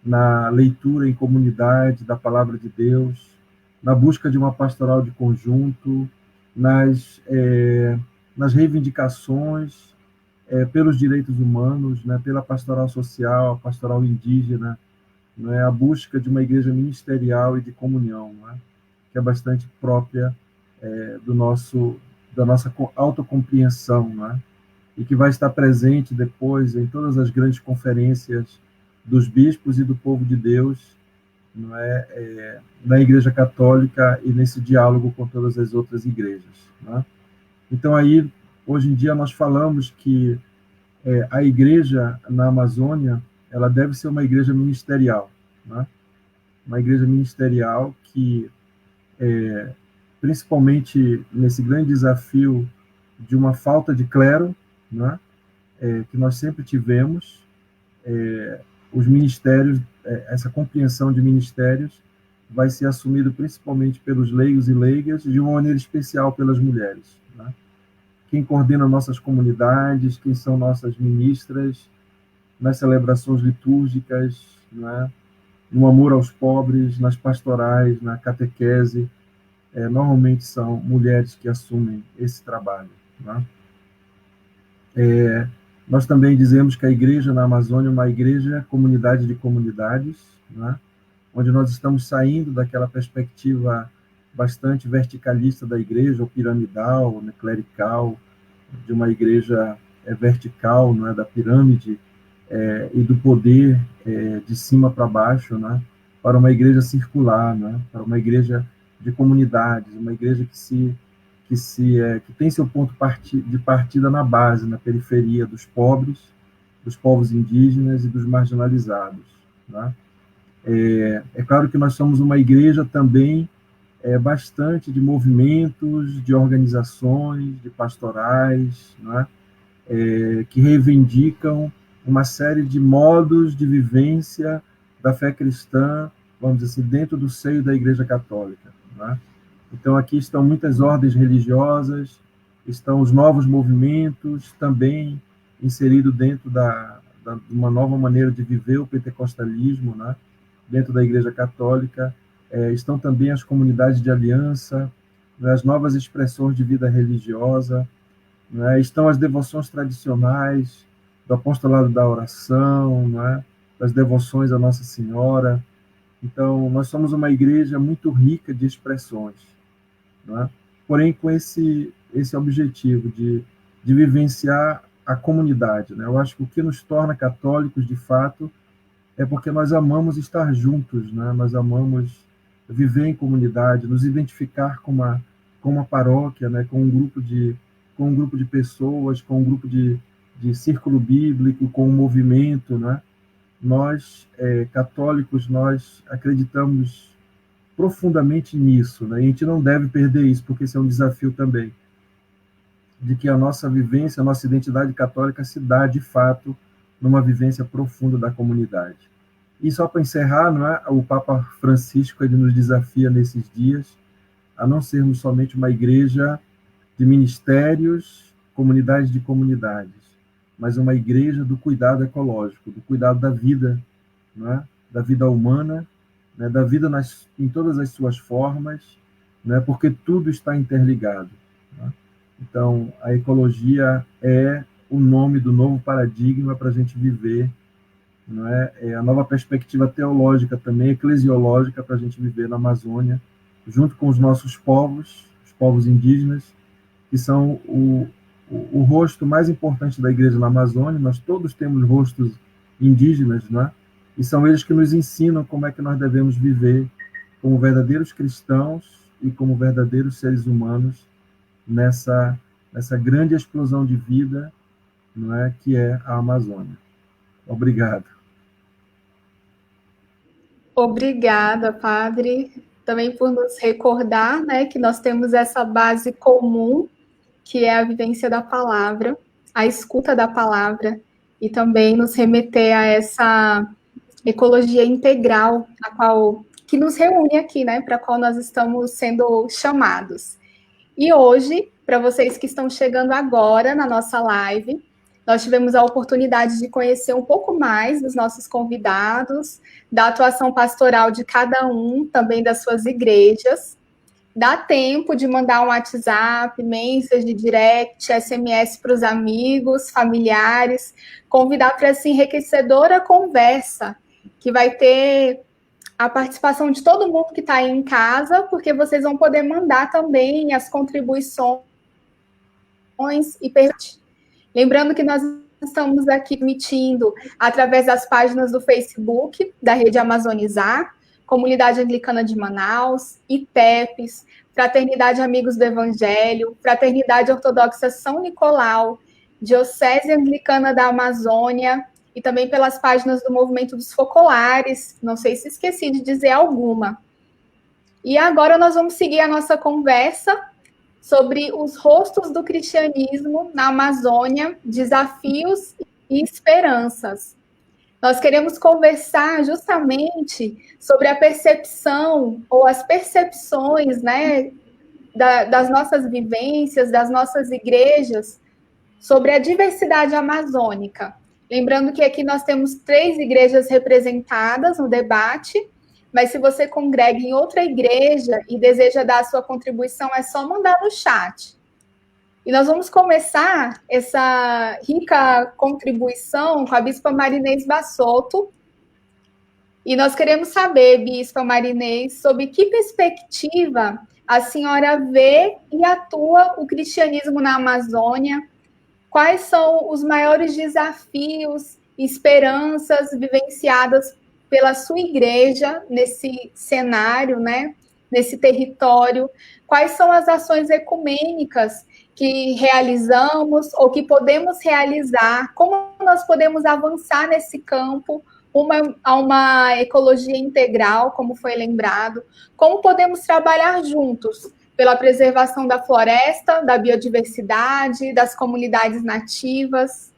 Speaker 4: na leitura em comunidade da Palavra de Deus, na busca de uma pastoral de conjunto, nas reivindicações pelos direitos humanos, né, pela pastoral social, a pastoral indígena, né, a busca de uma igreja ministerial e de comunhão, né, que é bastante própria da nossa autocompreensão, né, e que vai estar presente depois em todas as grandes conferências dos bispos e do povo de Deus, não é, na Igreja Católica e nesse diálogo com todas as outras igrejas, né? Então aí hoje em dia nós falamos que a igreja na Amazônia ela deve ser uma igreja ministerial, né? Uma igreja ministerial que principalmente nesse grande desafio de uma falta de clero, né? Que nós sempre tivemos, os ministérios, essa compreensão de ministérios vai ser assumido principalmente pelos leigos e leigas, de uma maneira especial pelas mulheres, né? Quem coordena nossas comunidades, quem são nossas ministras, nas celebrações litúrgicas, né? No amor aos pobres, nas pastorais, na catequese, normalmente são mulheres que assumem esse trabalho, né? Nós também dizemos que a igreja na Amazônia é uma igreja comunidade de comunidades, né? Onde nós estamos saindo daquela perspectiva bastante verticalista da igreja, ou piramidal, né, clerical, de uma igreja vertical, não é, da pirâmide e do poder de cima para baixo, né, para uma igreja circular, né, para uma igreja de comunidades, uma igreja que tem seu ponto de partida na base, na periferia dos pobres, dos povos indígenas e dos marginalizados, né? É claro que nós somos uma igreja também bastante de movimentos, de organizações, de pastorais, né? Que reivindicam uma série de modos de vivência da fé cristã, vamos dizer assim, dentro do seio da Igreja Católica, né? Então, aqui estão muitas ordens religiosas, estão os novos movimentos, também inserido dentro de uma nova maneira de viver o pentecostalismo, né? Dentro da Igreja Católica. Estão também as comunidades de aliança, né? As novas expressões de vida religiosa, né? Estão as devoções tradicionais, do apostolado da oração, né? Das devoções à Nossa Senhora. Então, nós somos uma igreja muito rica de expressões, né? Porém com esse objetivo de vivenciar a comunidade, né? Eu acho que o que nos torna católicos, de fato, é porque nós amamos estar juntos, né? Nós amamos viver em comunidade, nos identificar com uma paróquia, né? Com um grupo de pessoas, com um grupo de círculo bíblico, com um movimento, né? Nós, católicos, nós acreditamos profundamente nisso, né? E a gente não deve perder isso, porque esse é um desafio também, de que a nossa vivência, a nossa identidade católica se dá, de fato, numa vivência profunda da comunidade. E só para encerrar, não é? O Papa Francisco ele nos desafia nesses dias a não sermos somente uma igreja de ministérios, comunidade de comunidades, mas uma igreja do cuidado ecológico, do cuidado da vida, não é? Da vida humana, né? Da vida em todas as suas formas, né? Porque tudo está interligado, né? Então, a ecologia é o nome do novo paradigma para a gente viver não é? É a nova perspectiva teológica também, eclesiológica, para a gente viver na Amazônia, junto com os nossos povos, os povos indígenas, que são o rosto mais importante da igreja na Amazônia. Nós todos temos rostos indígenas, não é? E são eles que nos ensinam como é que nós devemos viver como verdadeiros cristãos e como verdadeiros seres humanos nessa grande explosão de vida, não é, que é a Amazônia. Obrigado.
Speaker 1: Obrigada, Padre, também por nos recordar, né, que nós temos essa base comum, que é a vivência da palavra, a escuta da palavra, e também nos remeter a essa ecologia integral, que nos reúne aqui, né, para a qual nós estamos sendo chamados. E hoje, para vocês que estão chegando agora na nossa live, nós tivemos a oportunidade de conhecer um pouco mais dos nossos convidados, da atuação pastoral de cada um, também das suas igrejas. Dá tempo de mandar um WhatsApp, mensagem de direct, SMS para os amigos, familiares, convidar para essa enriquecedora conversa, que vai ter a participação de todo mundo que está aí em casa, porque vocês vão poder mandar também as contribuições e perguntas. Lembrando que nós estamos aqui emitindo através das páginas do Facebook da Rede Amazonizar, Comunidade Anglicana de Manaus, ITEPES, Fraternidade Amigos do Evangelho, Fraternidade Ortodoxa São Nicolau, Diocese Anglicana da Amazônia, e também pelas páginas do Movimento dos Focolares, não sei se esqueci de dizer alguma. E agora nós vamos seguir a nossa conversa sobre os rostos do cristianismo na Amazônia, desafios e esperanças. Nós queremos conversar justamente sobre a percepção ou as percepções, né, das nossas vivências, das nossas igrejas, sobre a diversidade amazônica. Lembrando que aqui nós temos 3 igrejas representadas no debate, mas se você congrega em outra igreja e deseja dar a sua contribuição, é só mandar no chat. E nós vamos começar essa rica contribuição com a Bispa Marinês Bassotto. E nós queremos saber, Bispa Marinês, sobre que perspectiva a senhora vê e atua o cristianismo na Amazônia. Quais são os maiores desafios e esperanças vivenciadas pela sua igreja nesse cenário, né, nesse território? Quais são as ações ecumênicas que realizamos ou que podemos realizar? Como nós podemos avançar nesse campo a uma ecologia integral, como foi lembrado? Como podemos trabalhar juntos pela preservação da floresta, da biodiversidade, das comunidades nativas?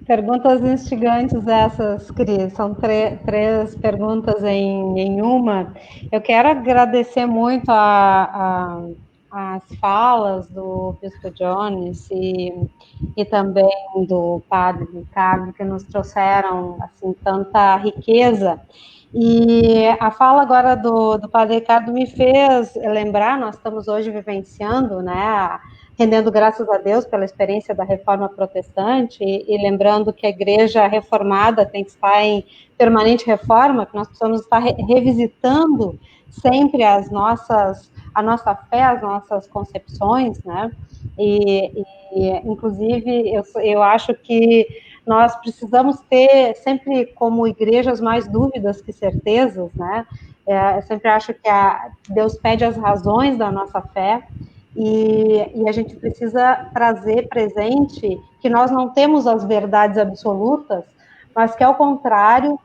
Speaker 2: Perguntas instigantes essas, Cris. São três perguntas em uma. Eu quero agradecer muito as falas do Bispo Jones e também do Padre Ricardo, que nos trouxeram assim, tanta riqueza. E a fala agora do Padre Ricardo me fez lembrar, nós estamos hoje vivenciando, né, rendendo graças a Deus pela experiência da reforma protestante e lembrando que a igreja reformada tem que estar em permanente reforma, que nós precisamos estar revisitando sempre a nossa fé, as nossas concepções, né, inclusive eu acho que nós precisamos ter sempre como igrejas mais dúvidas que certezas, né, eu sempre acho que Deus pede as razões da nossa fé, e a gente precisa trazer presente que nós não temos as verdades absolutas, mas que, ao contrário,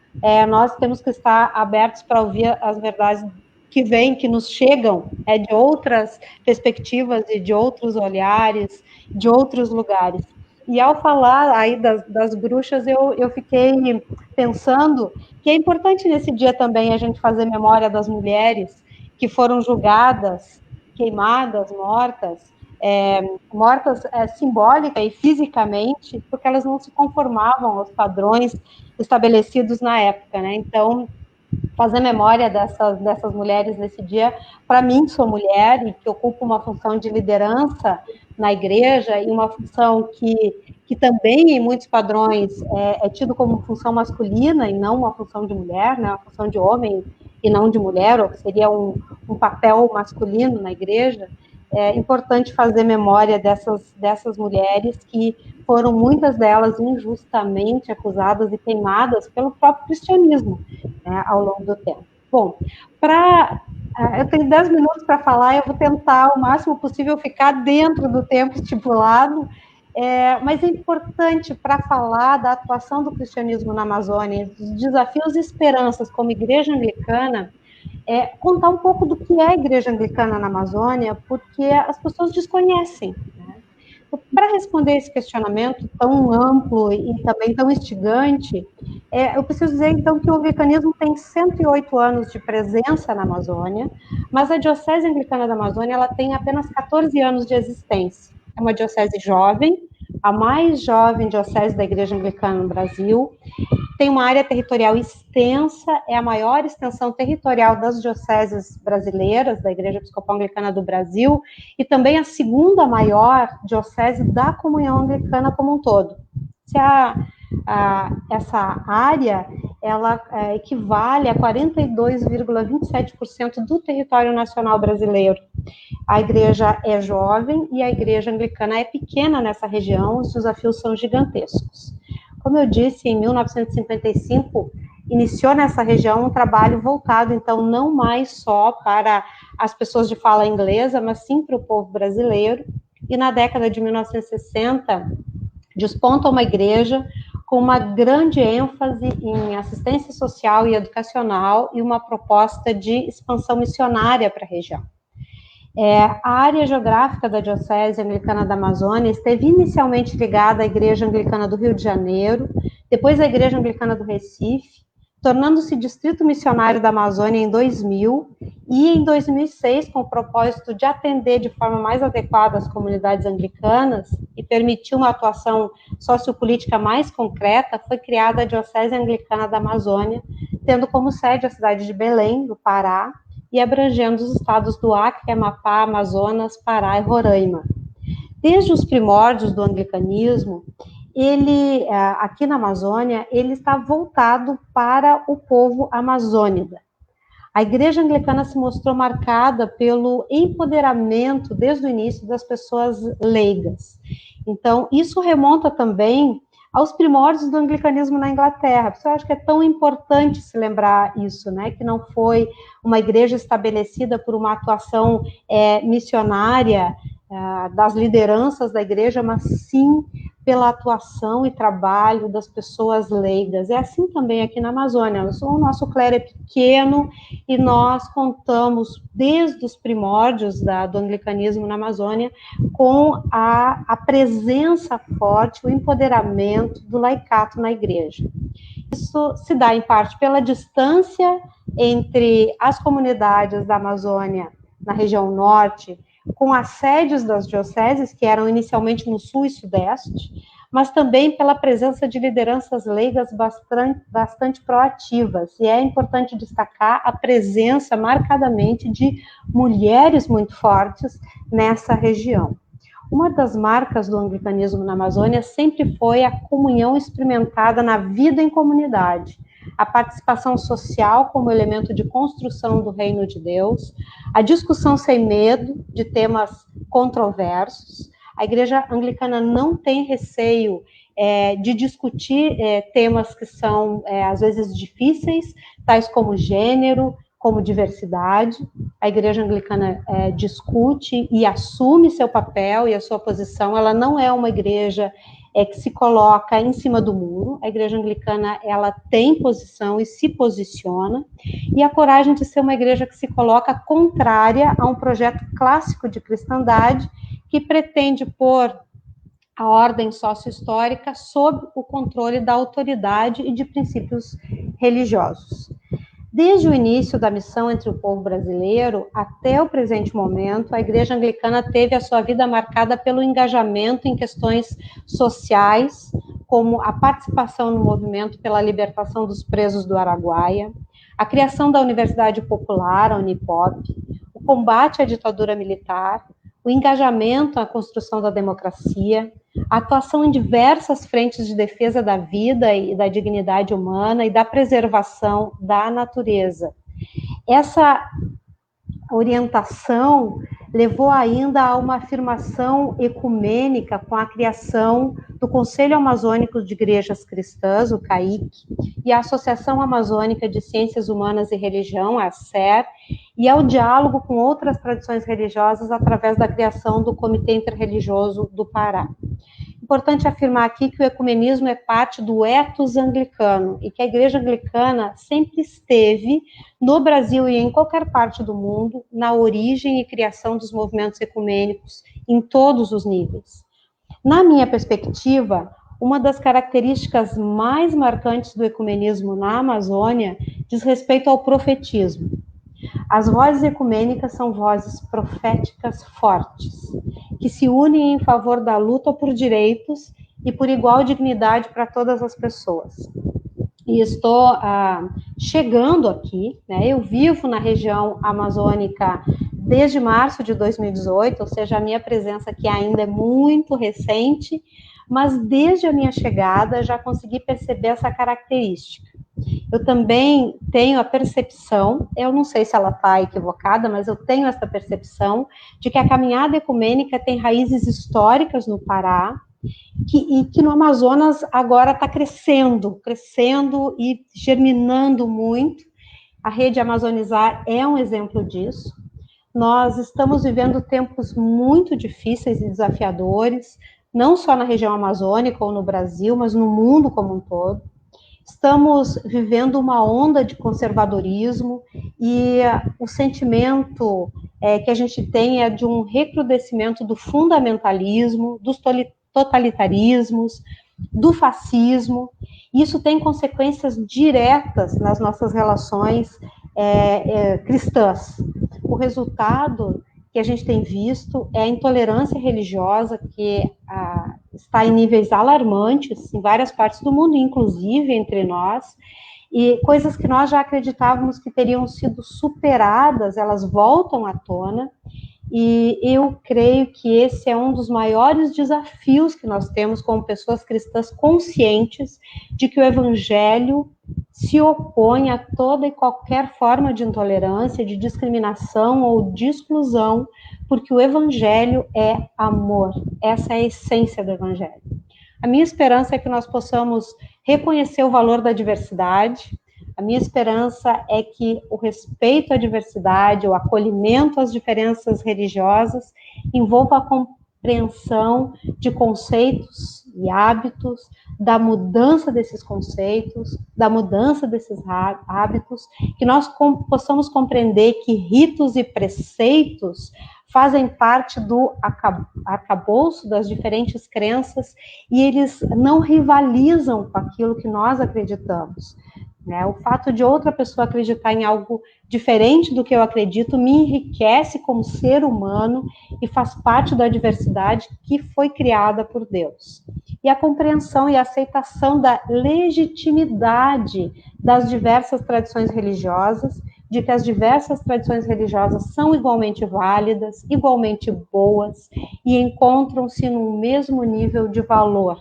Speaker 2: nós temos que estar abertos para ouvir as verdades que nos chegam de outras perspectivas e de outros olhares, de outros lugares. E ao falar aí das bruxas, eu fiquei pensando que é importante nesse dia também a gente fazer memória das mulheres que foram julgadas, queimadas, mortas simbólica e fisicamente, porque elas não se conformavam aos padrões estabelecidos na época, né? Então, fazer memória dessas mulheres nesse dia. Para mim, que sou mulher e que ocupo uma função de liderança na igreja, e uma função que também, em muitos padrões, é tido como função masculina e não uma função de mulher, né, uma função de homem e não de mulher, ou que seria um papel masculino na igreja. É importante fazer memória dessas mulheres que foram, muitas delas, injustamente acusadas e queimadas pelo próprio cristianismo, né, ao longo do tempo. Bom, eu tenho 10 minutos para falar, eu vou tentar o máximo possível ficar dentro do tempo estipulado, mas é importante, para falar da atuação do cristianismo na Amazônia, dos desafios e esperanças como igreja anglicana, contar um pouco do que é a igreja anglicana na Amazônia, porque as pessoas desconhecem, né? Para responder esse questionamento tão amplo e também tão instigante, eu preciso dizer, então, que o anglicanismo tem 108 anos de presença na Amazônia, mas a Diocese Anglicana da Amazônia ela tem apenas 14 anos de existência. É uma diocese jovem, a mais jovem diocese da Igreja Anglicana no Brasil, tem uma área territorial extensa, é a maior extensão territorial das dioceses brasileiras, da Igreja Episcopal Anglicana do Brasil, e também a segunda maior diocese da comunhão anglicana como um todo. Essa área, ela equivale a 42,27% do território nacional brasileiro. A igreja é jovem e a igreja anglicana é pequena nessa região, os desafios são gigantescos. Como eu disse, em 1955, iniciou nessa região um trabalho voltado, então, não mais só para as pessoas de fala inglesa, mas sim para o povo brasileiro. E na década de 1960, desponta uma igreja com uma grande ênfase em assistência social e educacional e uma proposta de expansão missionária para a região. A área geográfica da Diocese Anglicana da Amazônia esteve inicialmente ligada à Igreja Anglicana do Rio de Janeiro, depois à Igreja Anglicana do Recife, tornando-se Distrito Missionário da Amazônia em 2000, e em 2006, com o propósito de atender de forma mais adequada as comunidades anglicanas e permitir uma atuação sociopolítica mais concreta, foi criada a Diocese Anglicana da Amazônia, tendo como sede a cidade de Belém, do Pará, e abrangendo os estados do Acre, Amapá, Amazonas, Pará e Roraima. Desde os primórdios do anglicanismo, ele, aqui na Amazônia, ele está voltado para o povo amazônida. A Igreja Anglicana se mostrou marcada pelo empoderamento, desde o início, das pessoas leigas. Então, isso remonta também aos primórdios do anglicanismo na Inglaterra. Eu acho que é tão importante se lembrar isso, né? Que não foi uma igreja estabelecida por uma atuação missionária das lideranças da igreja, mas sim pela atuação e trabalho das pessoas leigas. É assim também aqui na Amazônia. O nosso clero é pequeno e nós contamos, desde os primórdios do anglicanismo na Amazônia, com a presença forte, o empoderamento do laicato na igreja. Isso se dá, em parte, pela distância entre as comunidades da Amazônia, na região norte, com as sedes das dioceses, que eram inicialmente no sul e sudeste, mas também pela presença de lideranças leigas bastante proativas. E é importante destacar a presença, marcadamente, de mulheres muito fortes nessa região. Uma das marcas do anglicanismo na Amazônia sempre foi a comunhão experimentada na vida em comunidade, a participação social como elemento de construção do reino de Deus, a discussão sem medo de temas controversos. A Igreja Anglicana não tem receio de discutir temas que são, às vezes, difíceis, tais como gênero, como diversidade. A Igreja Anglicana discute e assume seu papel e a sua posição. Ela não é uma igreja que se coloca em cima do muro. A Igreja Anglicana, ela tem posição e se posiciona, e a coragem de ser uma igreja que se coloca contrária a um projeto clássico de cristandade que pretende pôr a ordem sócio-histórica sob o controle da autoridade e de princípios religiosos. Desde o início da missão entre o povo brasileiro até o presente momento, a Igreja Anglicana teve a sua vida marcada pelo engajamento em questões sociais, como a participação no movimento pela libertação dos presos do Araguaia, a criação da Universidade Popular, a Unipop, o combate à ditadura militar, o engajamento na construção da democracia, a atuação em diversas frentes de defesa da vida e da dignidade humana e da preservação da natureza. Essa orientação levou ainda a uma afirmação ecumênica com a criação do Conselho Amazônico de Igrejas Cristãs, o CAIC, e a Associação Amazônica de Ciências Humanas e Religião, a ACER, e ao diálogo com outras tradições religiosas através da criação do Comitê Interreligioso do Pará. Importante afirmar aqui que o ecumenismo é parte do ethos anglicano e que a Igreja Anglicana sempre esteve no Brasil e em qualquer parte do mundo na origem e criação dos movimentos ecumênicos em todos os níveis. Na minha perspectiva, uma das características mais marcantes do ecumenismo na Amazônia diz respeito ao profetismo. As vozes ecumênicas são vozes proféticas fortes, que se unem em favor da luta por direitos e por igual dignidade para todas as pessoas. E estou chegando aqui, né, eu vivo na região amazônica desde março de 2018, ou seja, a minha presença aqui ainda é muito recente, mas desde a minha chegada já consegui perceber essa característica. Eu também tenho a percepção, eu não sei se ela está equivocada, mas eu tenho essa percepção de que a caminhada ecumênica tem raízes históricas no Pará, e que no Amazonas agora está crescendo e germinando muito. A Rede Amazonizar é um exemplo disso. Nós estamos vivendo tempos muito difíceis e desafiadores, não só na região amazônica ou no Brasil, mas no mundo como um todo. Estamos vivendo uma onda de conservadorismo e o sentimento que a gente tem é de um recrudescimento do fundamentalismo, dos totalitarismos, do fascismo. Isso tem consequências diretas nas nossas relações cristãs. O resultado que a gente tem visto é a intolerância religiosa que está em níveis alarmantes em várias partes do mundo, inclusive entre nós, e coisas que nós já acreditávamos que teriam sido superadas, elas voltam à tona, e eu creio que esse é um dos maiores desafios que nós temos como pessoas cristãs conscientes de que o Evangelho se opõe a toda e qualquer forma de intolerância, de discriminação ou de exclusão, porque o Evangelho é amor. Essa é a essência do Evangelho. A minha esperança é que nós possamos reconhecer o valor da diversidade. A minha esperança é que o respeito à diversidade, o acolhimento às diferenças religiosas, envolva a compreensão de conceitos e hábitos, da mudança desses conceitos, da mudança desses hábitos, que nós possamos compreender que ritos e preceitos fazem parte do arcabouço das diferentes crenças e eles não rivalizam com aquilo que nós acreditamos. Né? O fato de outra pessoa acreditar em algo diferente do que eu acredito me enriquece como ser humano e faz parte da diversidade que foi criada por Deus. E a compreensão e a aceitação da legitimidade das diversas tradições religiosas, de que as diversas tradições religiosas são igualmente válidas, igualmente boas e encontram-se no mesmo nível de valor.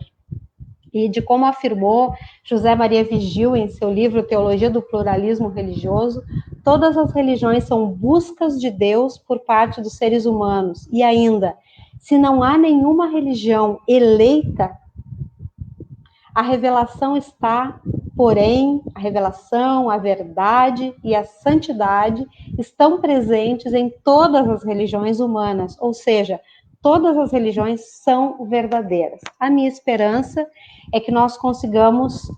Speaker 2: E de como afirmou José Maria Vigil em seu livro Teologia do Pluralismo Religioso, todas as religiões são buscas de Deus por parte dos seres humanos. E ainda, se não há nenhuma religião eleita, a revelação está, porém, a revelação, a verdade e a santidade estão presentes em todas as religiões humanas, ou seja, todas as religiões são verdadeiras. A minha esperança é que nós consigamos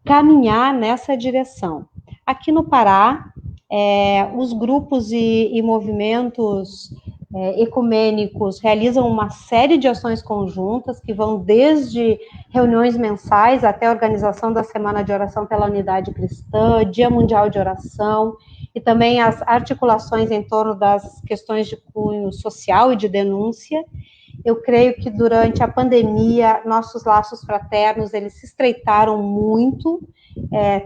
Speaker 2: caminhar nessa direção. Aqui no Pará, os grupos e movimentos ecumênicos realizam uma série de ações conjuntas que vão desde reuniões mensais até a organização da Semana de Oração pela Unidade Cristã, Dia Mundial de Oração, e também as articulações em torno das questões de cunho social e de denúncia. Eu creio que durante a pandemia, nossos laços fraternos, eles se estreitaram muito,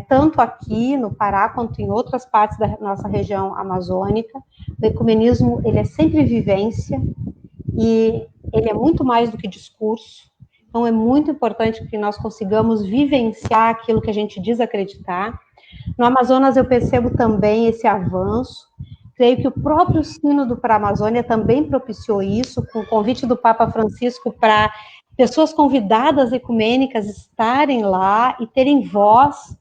Speaker 2: tanto aqui no Pará, quanto em outras partes da nossa região amazônica. O ecumenismo, ele é sempre vivência, e ele é muito mais do que discurso. Então, é muito importante que nós consigamos vivenciar aquilo que a gente diz acreditar. No Amazonas, eu percebo também esse avanço. Creio que o próprio Sínodo para a Amazônia também propiciou isso, com o convite do Papa Francisco para pessoas convidadas ecumênicas estarem lá e terem voz.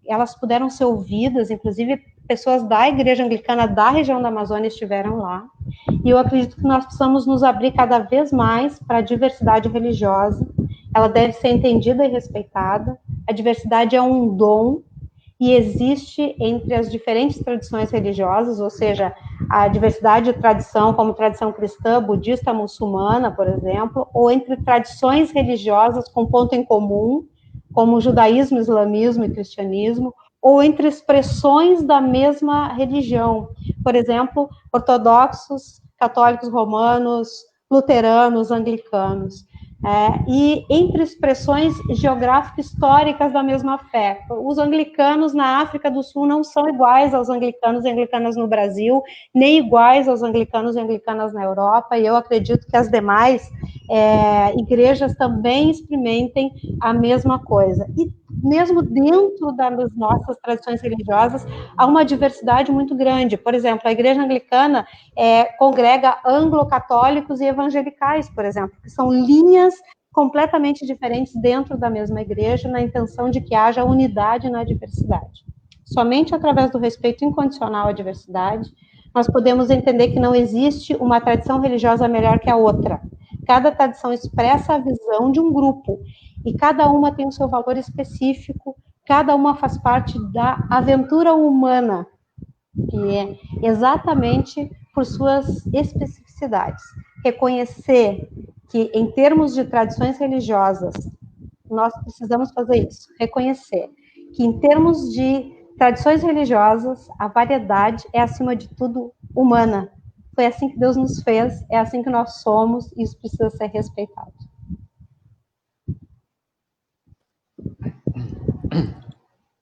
Speaker 2: Elas puderam ser ouvidas, inclusive pessoas da Igreja Anglicana da região da Amazônia estiveram lá. E eu acredito que nós precisamos nos abrir cada vez mais para a diversidade religiosa. Ela deve ser entendida e respeitada. A diversidade é um dom e existe entre as diferentes tradições religiosas, ou seja, a diversidade de tradição, como tradição cristã, budista, muçulmana, por exemplo, ou entre tradições religiosas com ponto em comum, como judaísmo, islamismo e cristianismo, ou entre expressões da mesma religião, por exemplo, ortodoxos, católicos romanos, luteranos, anglicanos. E entre expressões geográficas históricas da mesma fé. Os anglicanos na África do Sul não são iguais aos anglicanos e anglicanas no Brasil, nem iguais aos anglicanos e anglicanas na Europa, e eu acredito que as demais igrejas também experimentem a mesma coisa. E mesmo dentro das nossas tradições religiosas, há uma diversidade muito grande. Por exemplo, a Igreja Anglicana congrega anglo-católicos e evangelicais, por exemplo, que são linhas completamente diferentes dentro da mesma igreja, na intenção de que haja unidade na diversidade. Somente através do respeito incondicional à diversidade, nós podemos entender que não existe uma tradição religiosa melhor que a outra. Cada tradição expressa a visão de um grupo, e cada uma tem o seu valor específico, cada uma faz parte da aventura humana, que é exatamente por suas especificidades. Reconhecer que, em termos de tradições religiosas, nós precisamos fazer isso, reconhecer que, em termos de tradições religiosas, a variedade é, acima de tudo, humana. Foi assim que Deus nos fez, é assim que nós somos, e isso precisa ser respeitado.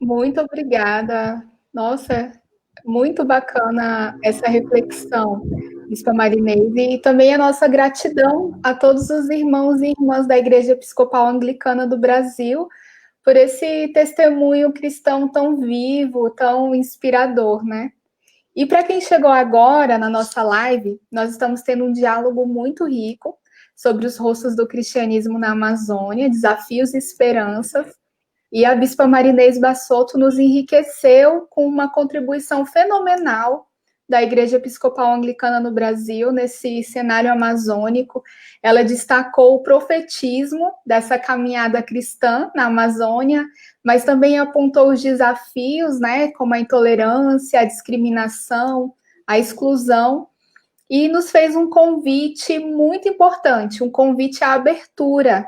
Speaker 1: Muito obrigada. Nossa, muito bacana essa reflexão, Bispa Marinês, e também a nossa gratidão a todos os irmãos e irmãs da Igreja Episcopal Anglicana do Brasil por esse testemunho cristão tão vivo, tão inspirador, né? E para quem chegou agora na nossa live, nós estamos tendo um diálogo muito rico sobre os rostos do cristianismo na Amazônia, desafios e esperanças. E a Bispa Marinês Bassotto nos enriqueceu com uma contribuição fenomenal da Igreja Episcopal Anglicana no Brasil, nesse cenário amazônico. Ela destacou o profetismo dessa caminhada cristã na Amazônia, mas também apontou os desafios, né, como a intolerância, a discriminação, a exclusão, e nos fez um convite muito importante, um convite à abertura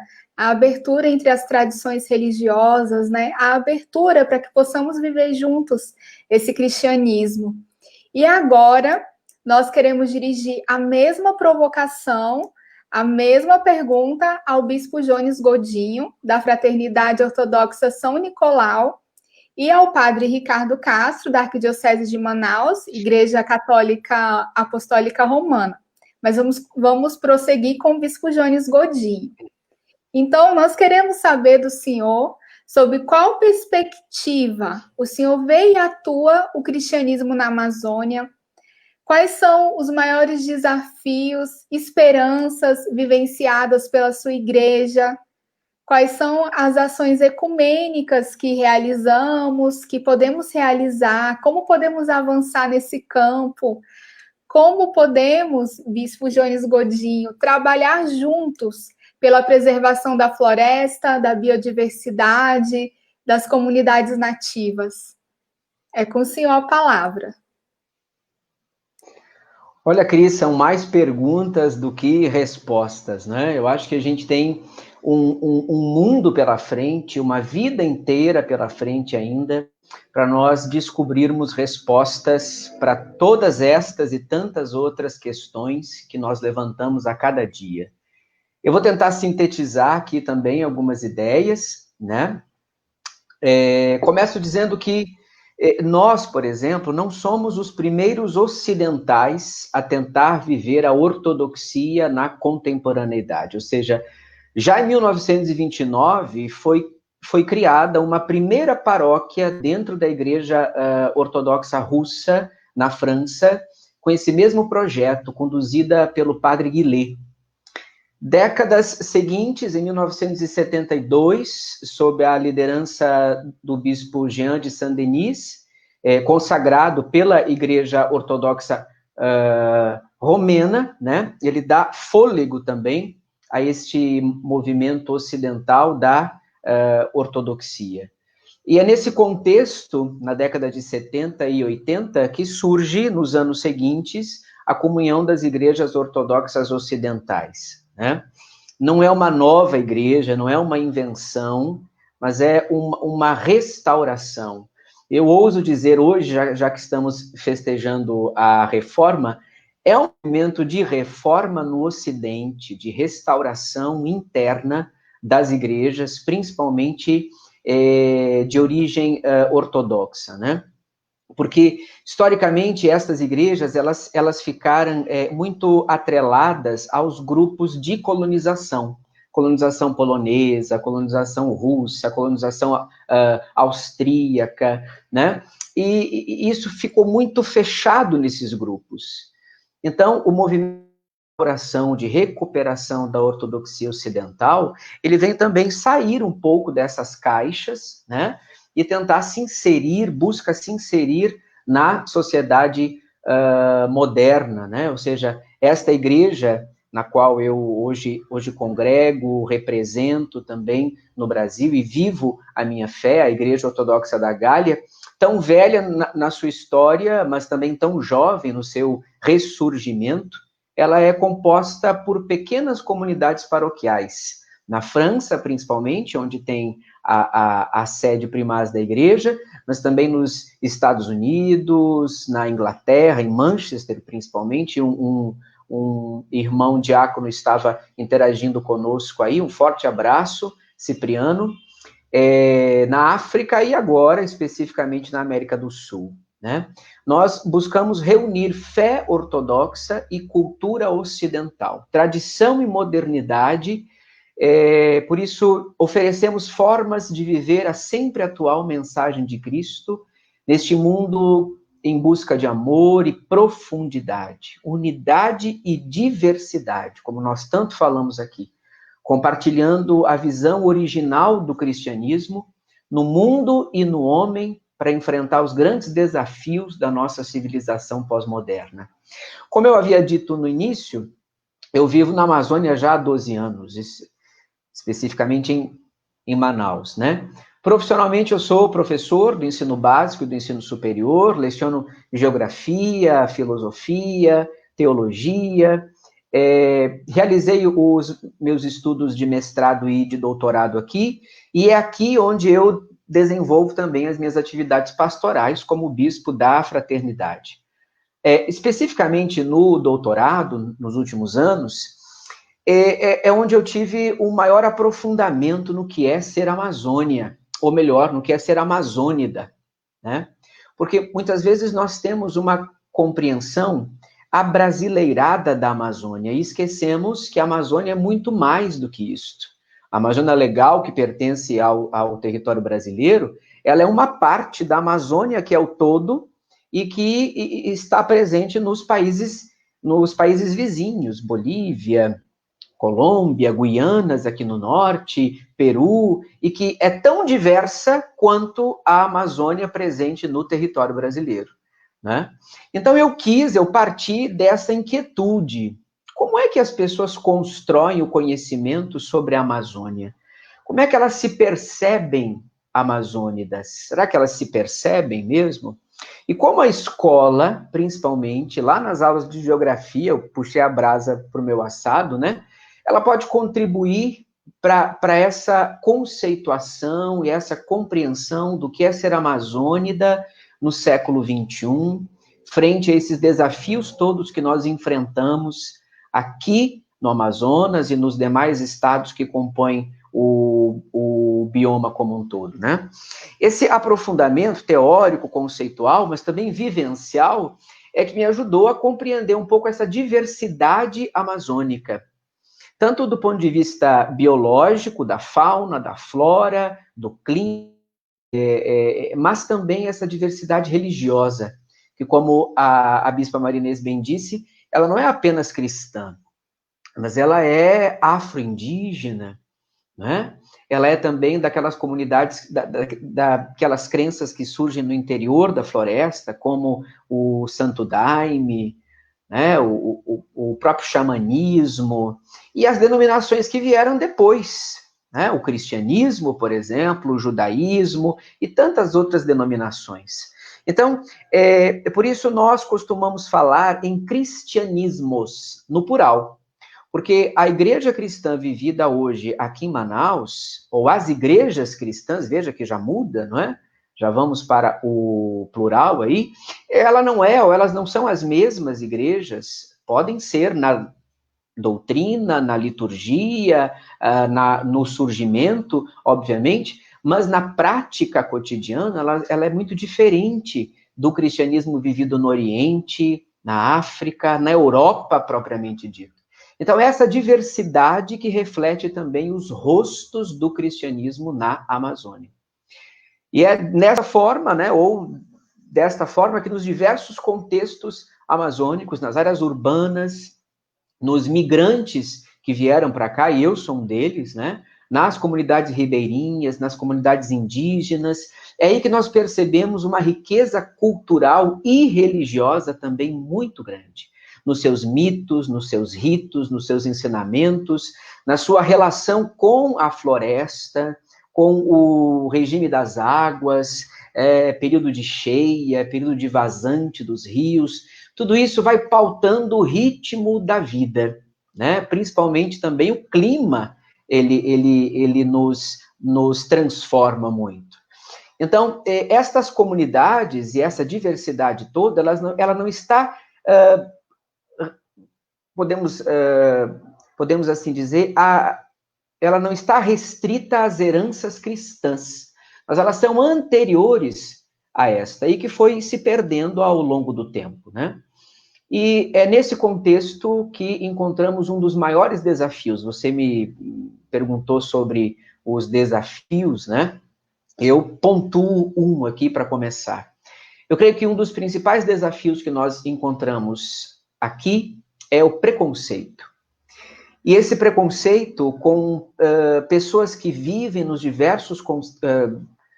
Speaker 1: entre as tradições religiosas, né, a abertura para que possamos viver juntos esse cristianismo. E agora, nós queremos dirigir a mesma provocação, a mesma pergunta ao Bispo Jones Godinho, da Fraternidade Ortodoxa São Nicolau, e ao Padre Ricardo Castro, da Arquidiocese de Manaus, Igreja Católica Apostólica Romana. Mas vamos prosseguir com o Bispo Jones Godinho. Então, nós queremos saber do senhor sobre qual perspectiva o senhor vê e atua o cristianismo na Amazônia, quais são os maiores desafios, esperanças vivenciadas pela sua igreja, quais são as ações ecumênicas que realizamos, que podemos realizar, como podemos avançar nesse campo, como podemos, Bispo Jones Godinho, trabalhar juntos pela preservação da floresta, da biodiversidade, das comunidades nativas. É com o senhor a palavra.
Speaker 3: Olha, Cris, são mais perguntas do que respostas, né? Eu acho que a gente tem um mundo pela frente, uma vida inteira pela frente ainda, para nós descobrirmos respostas para todas estas e tantas outras questões que nós levantamos a cada dia. Eu vou tentar sintetizar aqui também algumas ideias, né? Começo dizendo que nós, por exemplo, não somos os primeiros ocidentais a tentar viver a ortodoxia na contemporaneidade, ou seja, já em 1929 foi criada uma primeira paróquia dentro da Igreja Ortodoxa Russa, na França, com esse mesmo projeto, conduzida pelo padre Guillet. Décadas seguintes, em 1972, sob a liderança do bispo Jean de Saint-Denis, consagrado pela Igreja Ortodoxa Romena, né? Ele dá fôlego também a este movimento ocidental da ortodoxia. E é nesse contexto, na década de 70 e 80, que surge, nos anos seguintes, a comunhão das igrejas ortodoxas ocidentais, né? Não é uma nova igreja, não é uma invenção, mas é uma restauração. Eu ouso dizer hoje, já que estamos festejando a reforma, é um movimento de reforma no Ocidente, de restauração interna das igrejas, principalmente de origem ortodoxa, né? Porque, historicamente, estas igrejas, elas ficaram muito atreladas aos grupos de colonização polonesa, colonização russa, colonização austríaca, né? E isso ficou muito fechado nesses grupos. Então, o movimento de recuperação da ortodoxia ocidental, ele vem também sair um pouco dessas caixas, né, e tentar busca se inserir na sociedade moderna, né, ou seja, esta igreja na qual eu hoje congrego, represento também no Brasil e vivo a minha fé, a Igreja Ortodoxa da Gália, tão velha na sua história, mas também tão jovem no seu ressurgimento, ela é composta por pequenas comunidades paroquiais. Na França, principalmente, onde tem a sede primaz da igreja, mas também nos Estados Unidos, na Inglaterra, em Manchester, principalmente. Um irmão diácono estava interagindo conosco aí, um forte abraço, Cipriano, na África e agora, especificamente, na América do Sul. Né? Nós buscamos reunir fé ortodoxa e cultura ocidental, tradição e modernidade, por isso oferecemos formas de viver a sempre atual mensagem de Cristo neste mundo em busca de amor e profundidade, unidade e diversidade, como nós tanto falamos aqui, compartilhando a visão original do cristianismo no mundo e no homem, para enfrentar os grandes desafios da nossa civilização pós-moderna. Como eu havia dito no início, eu vivo na Amazônia já há 12 anos, especificamente em Manaus, né? Profissionalmente, eu sou professor do ensino básico e do ensino superior, leciono geografia, filosofia, teologia, realizei os meus estudos de mestrado e de doutorado aqui, e é aqui onde eu desenvolvo também as minhas atividades pastorais como bispo da fraternidade. Especificamente no doutorado, nos últimos anos, é onde eu tive um maior aprofundamento no que é ser Amazônia, ou melhor, no que é ser amazônida, né? Porque muitas vezes nós temos uma compreensão abrasileirada da Amazônia e esquecemos que a Amazônia é muito mais do que isto. A Amazônia Legal, que pertence ao território brasileiro, ela é uma parte da Amazônia que é o todo e que está presente nos países vizinhos, Bolívia, Colômbia, Guianas aqui no norte, Peru, e que é tão diversa quanto a Amazônia presente no território brasileiro, né? Então eu parti dessa inquietude. Como é que as pessoas constroem o conhecimento sobre a Amazônia? Como é que elas se percebem amazônidas? Será que elas se percebem mesmo? E como a escola, principalmente, lá nas aulas de geografia, eu puxei a brasa para o meu assado, né? Ela pode contribuir para essa conceituação e essa compreensão do que é ser amazônida no século XXI, frente a esses desafios todos que nós enfrentamos aqui no Amazonas e nos demais estados que compõem o bioma como um todo, né? Esse aprofundamento teórico, conceitual, mas também vivencial, é que me ajudou a compreender um pouco essa diversidade amazônica, tanto do ponto de vista biológico, da fauna, da flora, do clima, mas também essa diversidade religiosa, que, como a Bispa Marinês bem disse, ela não é apenas cristã, mas ela é afro-indígena, né? Ela é também daquelas comunidades, daquelas crenças que surgem no interior da floresta, como o Santo Daime, né? O próprio xamanismo, e as denominações que vieram depois, né? O cristianismo, por exemplo, o judaísmo e tantas outras denominações. Então, por isso nós costumamos falar em cristianismos, no plural. Porque a igreja cristã vivida hoje aqui em Manaus, ou as igrejas cristãs, veja que já muda, não é? Já vamos para o plural aí, ela não é, ou elas não são as mesmas igrejas, podem ser na doutrina, na liturgia, no surgimento, obviamente, mas na prática cotidiana, ela é muito diferente do cristianismo vivido no Oriente, na África, na Europa propriamente dito. Então, essa diversidade que reflete também os rostos do cristianismo na Amazônia. E é nessa forma, né, ou desta forma, que nos diversos contextos amazônicos, nas áreas urbanas, nos migrantes que vieram para cá, e eu sou um deles, né, nas comunidades ribeirinhas, nas comunidades indígenas, é aí que nós percebemos uma riqueza cultural e religiosa também muito grande. Nos seus mitos, nos seus ritos, nos seus ensinamentos, na sua relação com a floresta, com o regime das águas, período de cheia, período de vazante dos rios, tudo isso vai pautando o ritmo da vida, né? Principalmente também o clima, ele nos transforma muito. Então, estas comunidades e essa diversidade toda, ela não está... podemos assim dizer, ela não está restrita às heranças cristãs, mas elas são anteriores a esta, e que foi se perdendo ao longo do tempo, né? E é nesse contexto que encontramos um dos maiores desafios. Você me perguntou sobre os desafios, né? Eu pontuo um aqui para começar. Eu creio que um dos principais desafios que nós encontramos aqui é o preconceito. E esse preconceito com pessoas que vivem nos diversos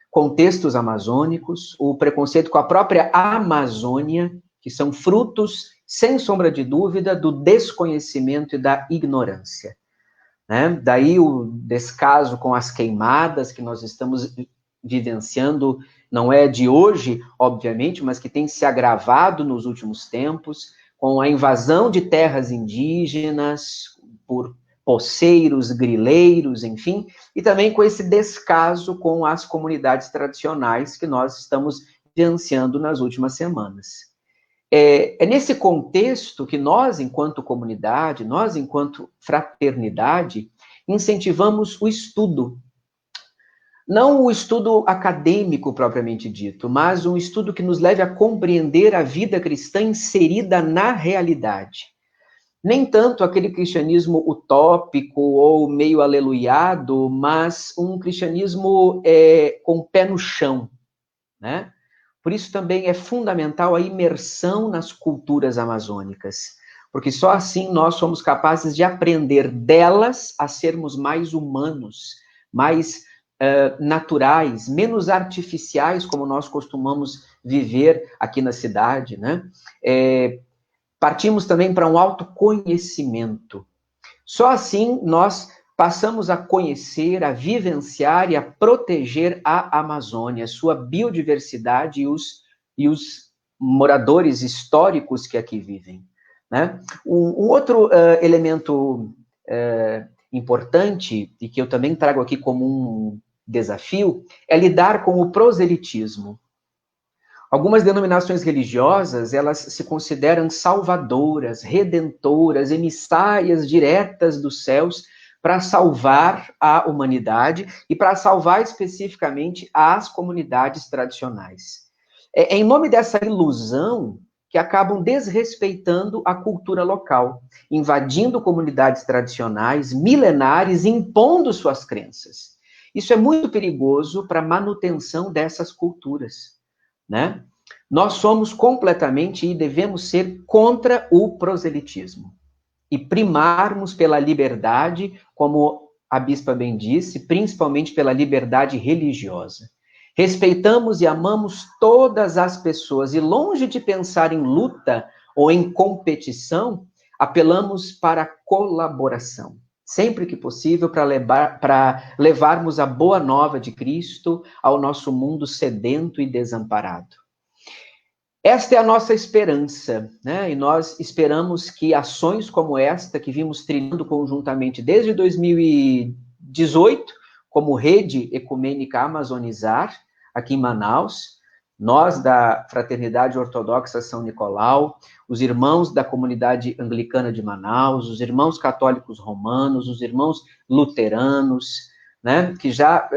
Speaker 3: contextos amazônicos, o preconceito com a própria Amazônia, que são frutos, sem sombra de dúvida, do desconhecimento e da ignorância, né? Daí o descaso com as queimadas que nós estamos vivenciando, não é de hoje, obviamente, mas que tem se agravado nos últimos tempos, com a invasão de terras indígenas, por poceiros, grileiros, enfim, e também com esse descaso com as comunidades tradicionais que nós estamos vivenciando nas últimas semanas. É nesse contexto que nós, enquanto comunidade, nós, enquanto fraternidade, incentivamos o estudo. Não o estudo acadêmico propriamente dito, mas um estudo que nos leve a compreender a vida cristã inserida na realidade. Nem tanto aquele cristianismo utópico ou meio aleluiado, mas um cristianismo com o pé no chão, né? Por isso também é fundamental a imersão nas culturas amazônicas, porque só assim nós somos capazes de aprender delas a sermos mais humanos, mais naturais, menos artificiais, como nós costumamos viver aqui na cidade, né? Partimos também para um autoconhecimento. Só assim nós passamos a conhecer, a vivenciar e a proteger a Amazônia, sua biodiversidade e os moradores históricos que aqui vivem, né? Um outro elemento importante, e que eu também trago aqui como um desafio, é lidar com o proselitismo. Algumas denominações religiosas, elas se consideram salvadoras, redentoras, emissárias diretas dos céus, para salvar a humanidade e para salvar especificamente as comunidades tradicionais. É em nome dessa ilusão que acabam desrespeitando a cultura local, invadindo comunidades tradicionais, milenares, impondo suas crenças. Isso é muito perigoso para a manutenção dessas culturas, né? Nós somos completamente e devemos ser contra o proselitismo e primarmos pela liberdade, como a bispa bem disse, principalmente pela liberdade religiosa. Respeitamos e amamos todas as pessoas e, longe de pensar em luta ou em competição, apelamos para a colaboração, sempre que possível, para levarmos a boa nova de Cristo ao nosso mundo sedento e desamparado. Esta é a nossa esperança, né? E nós esperamos que ações como esta, que vimos trilhando conjuntamente desde 2018, como Rede Ecumênica Amazonizar, aqui em Manaus, nós da Fraternidade Ortodoxa São Nicolau, os irmãos da comunidade anglicana de Manaus, os irmãos católicos romanos, os irmãos luteranos, né, que já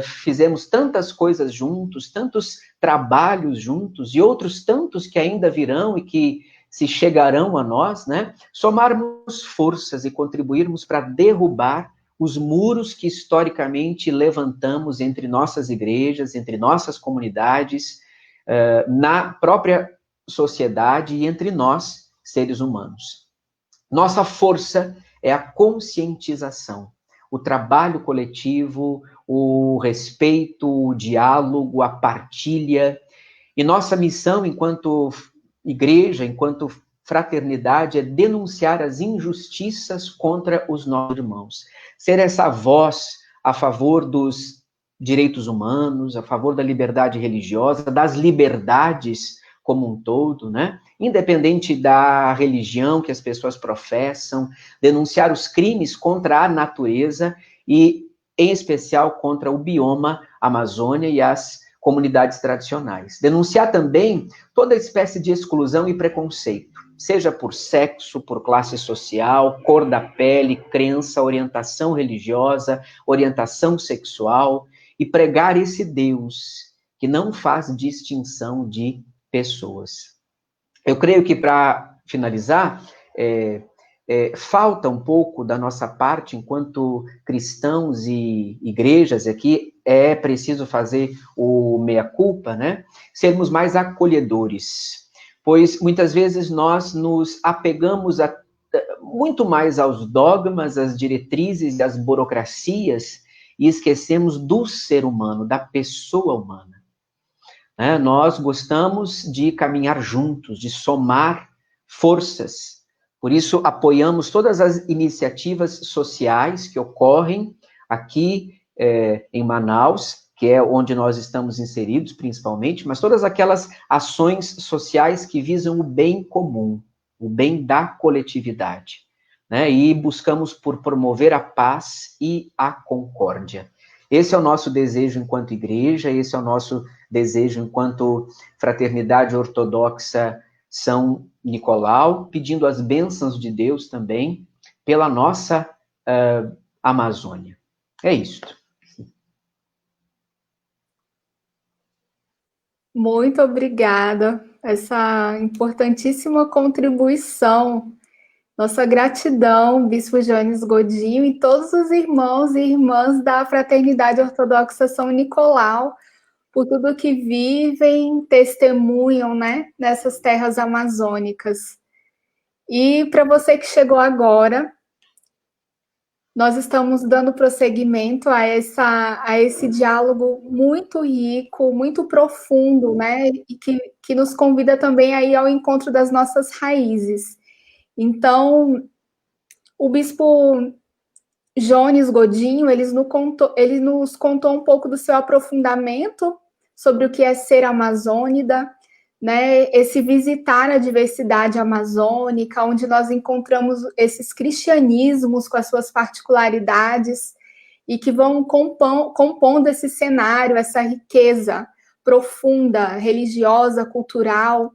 Speaker 3: fizemos tantas coisas juntos, tantos trabalhos juntos, e outros tantos que ainda virão e que se chegarão a nós, né, somarmos forças e contribuirmos para derrubar os muros que historicamente levantamos entre nossas igrejas, entre nossas comunidades, na própria sociedade e entre nós, seres humanos. Nossa força é a conscientização, o trabalho coletivo, o respeito, o diálogo, a partilha. E nossa missão enquanto igreja, enquanto fraternidade, é denunciar as injustiças contra os nossos irmãos. Ser essa voz a favor dos direitos humanos, a favor da liberdade religiosa, das liberdades como um todo, né? Independente da religião que as pessoas professam, denunciar os crimes contra a natureza e, em especial, contra o bioma Amazônia e as comunidades tradicionais. Denunciar também toda espécie de exclusão e preconceito, seja por sexo, por classe social, cor da pele, crença, orientação religiosa, orientação sexual, e pregar esse Deus que não faz distinção de pessoas. Eu creio que, para finalizar, falta um pouco da nossa parte, enquanto cristãos e igrejas aqui, é preciso fazer o meia-culpa, né? Sermos mais acolhedores, pois muitas vezes nós nos apegamos muito mais aos dogmas, às diretrizes e às burocracias e esquecemos do ser humano, da pessoa humana. Nós gostamos de caminhar juntos, de somar forças. Por isso, apoiamos todas as iniciativas sociais que ocorrem aqui em Manaus, que é onde nós estamos inseridos principalmente, mas todas aquelas ações sociais que visam o bem comum, o bem da coletividade, né? E buscamos por promover a paz e a concórdia. Esse é o nosso desejo enquanto igreja, esse é o nosso desejo enquanto Fraternidade Ortodoxa São Nicolau, pedindo as bênçãos de Deus também pela nossa Amazônia. É isto.
Speaker 1: Muito obrigada, essa importantíssima contribuição. Nossa gratidão, Bispo Jones Godinho e todos os irmãos e irmãs da Fraternidade Ortodoxa São Nicolau, por tudo que vivem, testemunham, né, nessas terras amazônicas. E para você que chegou agora, nós estamos dando prosseguimento a esse diálogo muito rico, muito profundo, né, e que nos convida também aí ao encontro das nossas raízes. Então, o Bispo Jones Godinho, ele nos contou um pouco do seu aprofundamento sobre o que é ser amazônida, né? Esse visitar a diversidade amazônica, onde nós encontramos esses cristianismos com as suas particularidades e que vão compondo esse cenário, essa riqueza profunda, religiosa, cultural,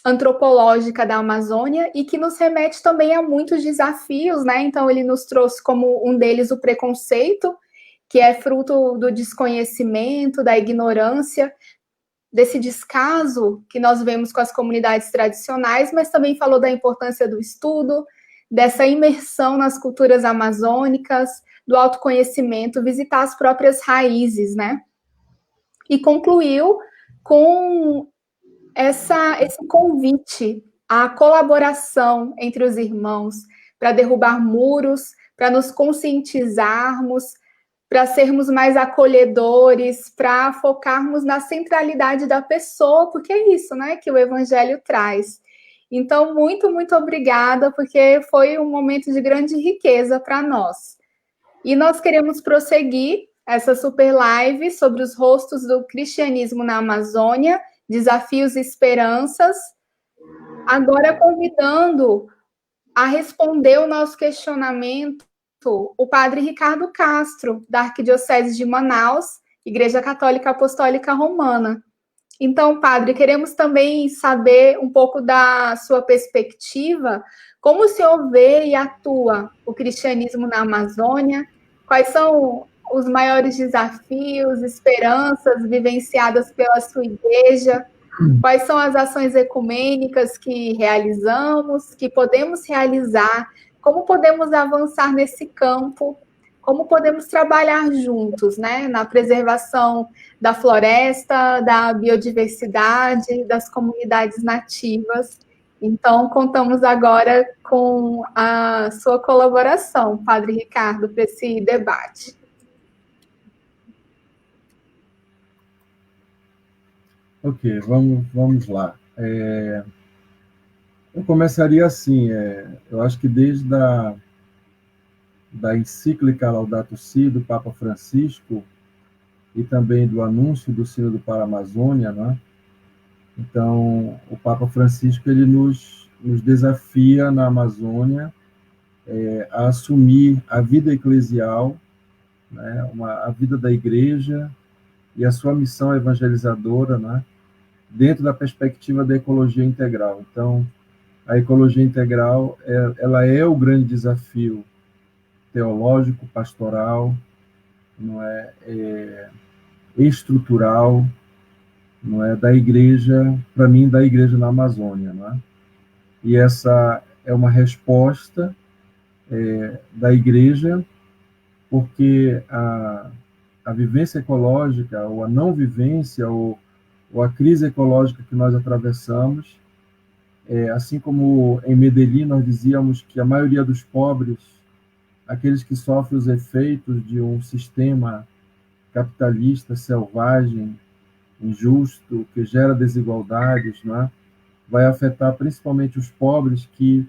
Speaker 1: antropológica da Amazônia e que nos remete também a muitos desafios, né? Então, ele nos trouxe como um deles o preconceito, que é fruto do desconhecimento, da ignorância, desse descaso que nós vemos com as comunidades tradicionais, mas também falou da importância do estudo, dessa imersão nas culturas amazônicas, do autoconhecimento, visitar as próprias raízes, né? E concluiu com esse convite à colaboração entre os irmãos, para derrubar muros, para nos conscientizarmos, para sermos mais acolhedores, para focarmos na centralidade da pessoa, porque é isso, né, que o Evangelho traz. Então, muito, muito obrigada, porque foi um momento de grande riqueza para nós. E nós queremos prosseguir essa super live sobre os rostos do cristianismo na Amazônia, desafios e esperanças, agora convidando a responder o nosso questionamento o padre Ricardo Castro, da Arquidiocese de Manaus, Igreja Católica Apostólica Romana. Então, padre, queremos também saber um pouco da sua perspectiva, como o senhor vê e atua o cristianismo na Amazônia, quais são os maiores desafios, esperanças vivenciadas pela sua igreja, quais são as ações ecumênicas que realizamos, que podemos realizar, como podemos avançar nesse campo, como podemos trabalhar juntos, né, na preservação da floresta, da biodiversidade, das comunidades nativas. Então, contamos agora com a sua colaboração, Padre Ricardo, para esse debate.
Speaker 4: Ok, vamos lá. Eu começaria assim, eu acho que desde da encíclica Laudato Si, do Papa Francisco, e também do anúncio do Sínodo para a Amazônia, né? Então, o Papa Francisco ele nos desafia na Amazônia a assumir a vida eclesial, né? A vida da igreja e a sua missão evangelizadora, né? Dentro da perspectiva da ecologia integral. Então, a ecologia integral ela é o grande desafio teológico, pastoral, não é, estrutural, não é, da igreja, para mim, da igreja na Amazônia, não é? E essa é uma resposta da igreja, porque a vivência ecológica, ou a não vivência, ou a crise ecológica que nós atravessamos, assim como em Medellín nós dizíamos que a maioria dos pobres, aqueles que sofrem os efeitos de um sistema capitalista, selvagem, injusto, que gera desigualdades, né? Vai afetar principalmente os pobres, que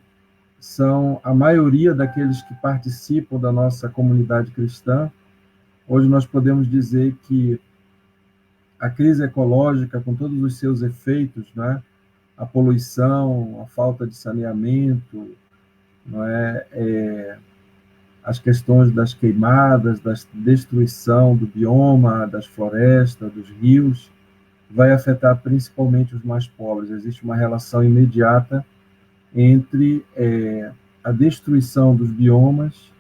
Speaker 4: são a maioria daqueles que participam da nossa comunidade cristã. Hoje nós podemos dizer que a crise ecológica, com todos os seus efeitos, né? A poluição, a falta de saneamento, não é? As questões das queimadas, da destruição do bioma, das florestas, dos rios, vai afetar principalmente os mais pobres. Existe uma relação imediata entre a destruição dos biomas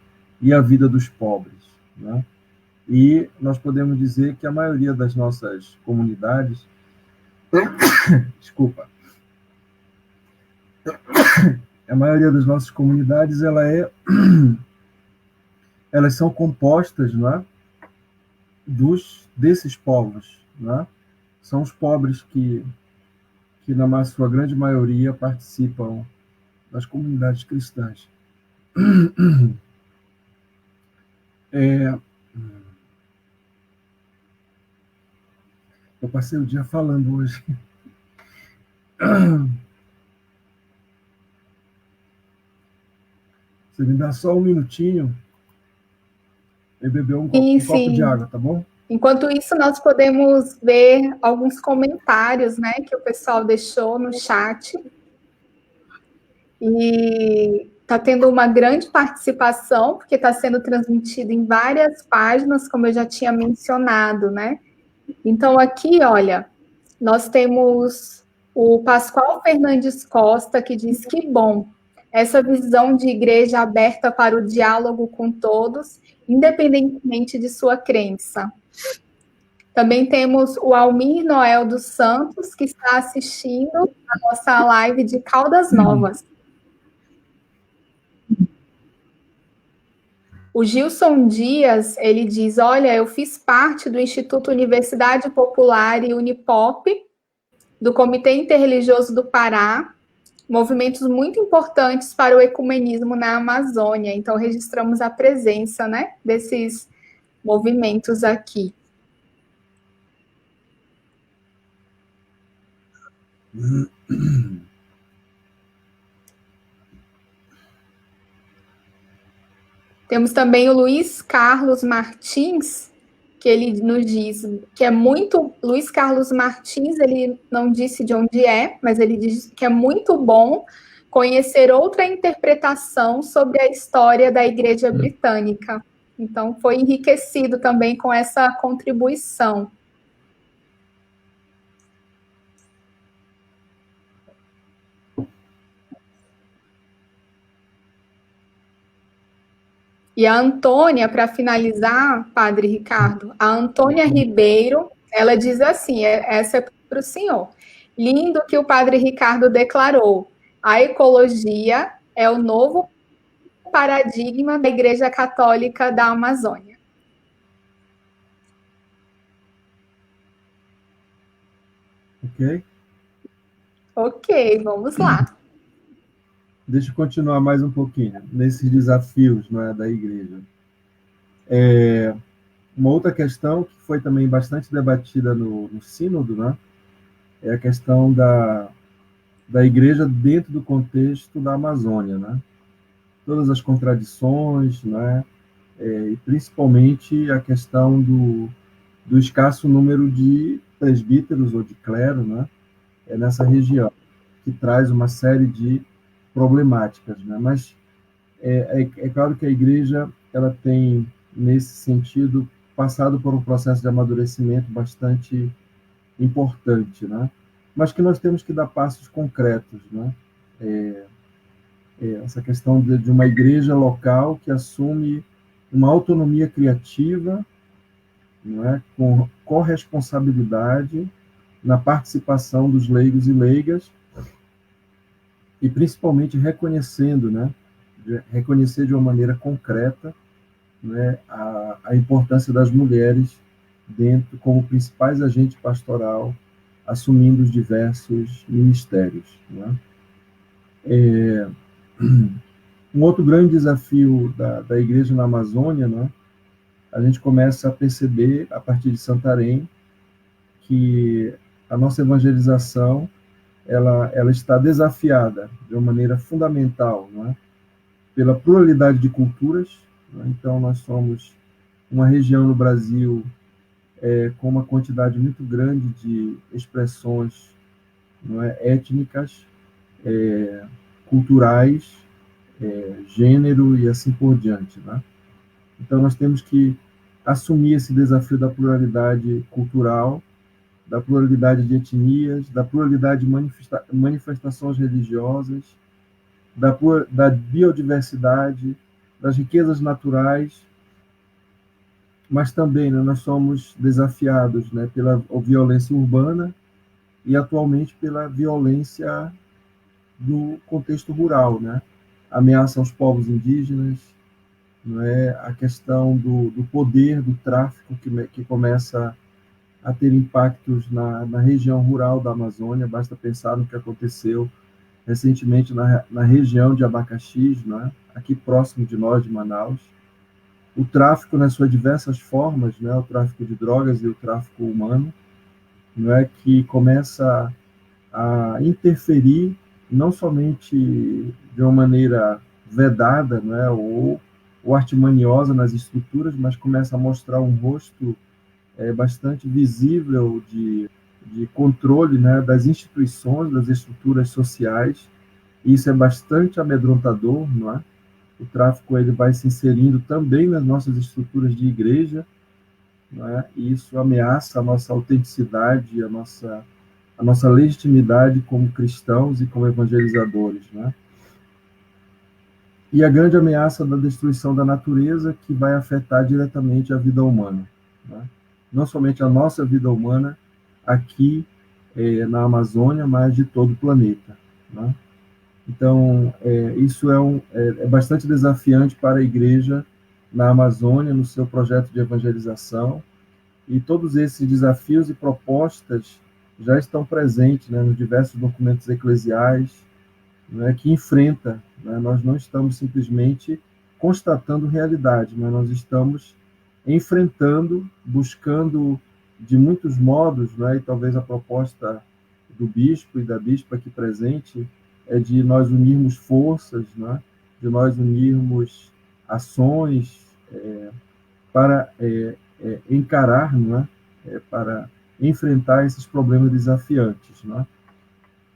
Speaker 4: e a vida dos pobres, né? E nós podemos dizer que a maioria das nossas comunidades, desculpa, a maioria das nossas comunidades elas são compostas, não é, desses povos, não é? São os pobres que na sua grande maioria participam das comunidades cristãs. Eu passei o dia falando hoje. Você me dá só um minutinho e beber um copo de água, tá bom?
Speaker 1: Enquanto isso, nós podemos ver alguns comentários, né, que o pessoal deixou no chat. E está tendo uma grande participação, porque está sendo transmitido em várias páginas, como eu já tinha mencionado, né? Então, aqui, olha, nós temos O Pascoal Fernandes Costa, que diz que bom, essa visão de igreja aberta para o diálogo com todos, independentemente de sua crença. Também temos o Almir Noel dos Santos, que está assistindo a nossa live de Caldas Novas. O Gilson Dias, ele diz, olha, eu fiz parte do Instituto Universidade Popular e Unipop, do Comitê Interreligioso do Pará, movimentos muito importantes para o ecumenismo na Amazônia. Então, registramos a presença, né, desses movimentos aqui. Temos também o Luiz Carlos Martins, que ele nos diz que é muito... Luiz Carlos Martins, ele não disse de onde é, mas ele diz que é muito bom conhecer outra interpretação sobre a história da Igreja Britânica. Então, foi enriquecido também com essa contribuição. E a Antônia, para finalizar, Padre Ricardo, a Antônia Ribeiro, ela diz assim, essa é para o senhor. Lindo que o Padre Ricardo declarou. A ecologia é o novo paradigma da Igreja Católica da Amazônia. Ok, vamos lá.
Speaker 4: Deixa eu continuar mais um pouquinho nesses desafios, não é, da igreja. Uma outra questão que foi também bastante debatida no sínodo, né, é a questão da igreja dentro do contexto da Amazônia, né? Todas as contradições, né, e principalmente a questão do escasso número de presbíteros ou de clero, né, nessa região, que traz uma série de problemáticas, né? Mas é claro que a igreja ela tem, nesse sentido, passado por um processo de amadurecimento bastante importante, né? Mas que nós temos que dar passos concretos, né? Essa questão de uma igreja local que assume uma autonomia criativa, não é? Com corresponsabilidade na participação dos leigos e leigas, e principalmente reconhecendo, né, reconhecer de uma maneira concreta, né, a importância das mulheres dentro como principais agentes pastoral, assumindo os diversos ministérios, né. Um outro grande desafio da igreja na Amazônia, né, a gente começa a perceber, a partir de Santarém, que a nossa evangelização ela está desafiada de uma maneira fundamental, não é? Pela pluralidade de culturas, né? Então nós somos uma região no Brasil com uma quantidade muito grande de expressões, não é? Étnicas, culturais, gênero e assim por diante, né? Então nós temos que assumir esse desafio da pluralidade cultural, da pluralidade de etnias, da pluralidade de manifestações religiosas, da biodiversidade, das riquezas naturais, mas também, né, nós somos desafiados, né, pela violência urbana e atualmente pela violência no contexto rural, né? Ameaça aos povos indígenas, não é? A questão do poder do tráfico que começa a ter impactos na região rural da Amazônia. Basta pensar no que aconteceu recentemente na região de Abacaxis, né, aqui próximo de nós, de Manaus. O tráfico nas suas diversas formas, né, o tráfico de drogas e o tráfico humano, não é, que começa a interferir não somente de uma maneira vedada, né, ou artimaniosa nas estruturas, mas começa a mostrar um rosto bastante visível de controle, né, das instituições, das estruturas sociais. E isso é bastante amedrontador, não é? O tráfico ele vai se inserindo também nas nossas estruturas de igreja, não é? E isso ameaça a nossa autenticidade, a nossa a nossa legitimidade como cristãos e como evangelizadores, né? E a grande ameaça da destruição da natureza, que vai afetar diretamente a vida humana, né? Não somente a nossa vida humana aqui na Amazônia, mas de todo o planeta, né? Então, isso é bastante desafiante para a igreja na Amazônia, no seu projeto de evangelização, e todos esses desafios e propostas já estão presentes, né, nos diversos documentos eclesiais, né, que enfrenta, né, nós não estamos simplesmente constatando realidade, mas nós estamos enfrentando, buscando de muitos modos, né, e talvez a proposta do bispo e da bispa aqui presente é de nós unirmos forças, né, de nós unirmos ações para encarar, né, para enfrentar esses problemas desafiantes, né?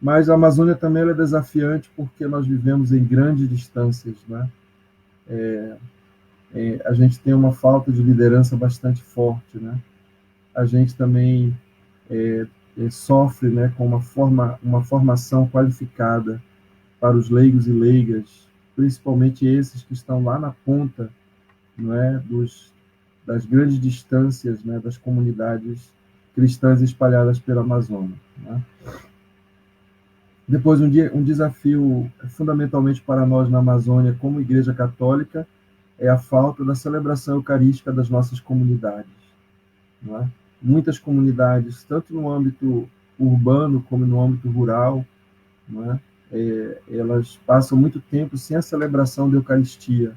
Speaker 4: Mas a Amazônia também é desafiante porque nós vivemos em grandes distâncias, né? A gente tem uma falta de liderança bastante forte, né? A gente também sofre, né, com uma formação qualificada para os leigos e leigas, principalmente esses que estão lá na ponta, não é, das grandes distâncias, né, das comunidades cristãs espalhadas pela Amazônia, né? Depois, um desafio fundamentalmente para nós na Amazônia, como Igreja Católica, é a falta da celebração eucarística das nossas comunidades, não é? Muitas comunidades, tanto no âmbito urbano como no âmbito rural, não é? Elas passam muito tempo sem a celebração da Eucaristia.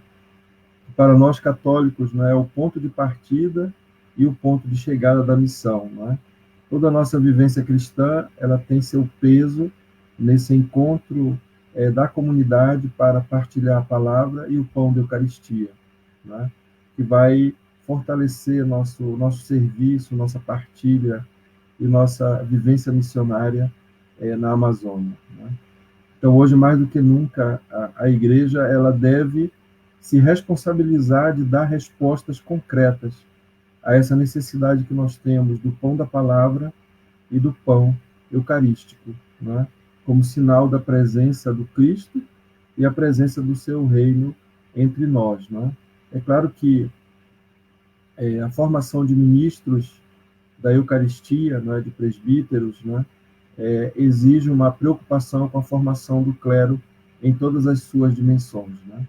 Speaker 4: Para nós católicos, não é o ponto de partida e o ponto de chegada da missão, não é? Toda a nossa vivência cristã, ela tem seu peso nesse encontro da comunidade para partilhar a palavra e o pão da Eucaristia, né? Que vai fortalecer nosso serviço, nossa partilha e nossa vivência missionária na Amazônia, né? Então, hoje, mais do que nunca, a igreja ela deve se responsabilizar de dar respostas concretas a essa necessidade que nós temos do pão da palavra e do pão eucarístico, né? Como sinal da presença do Cristo e a presença do seu reino entre nós, né? É claro que a formação de ministros da Eucaristia, né, de presbíteros, né, exige uma preocupação com a formação do clero em todas as suas dimensões, né?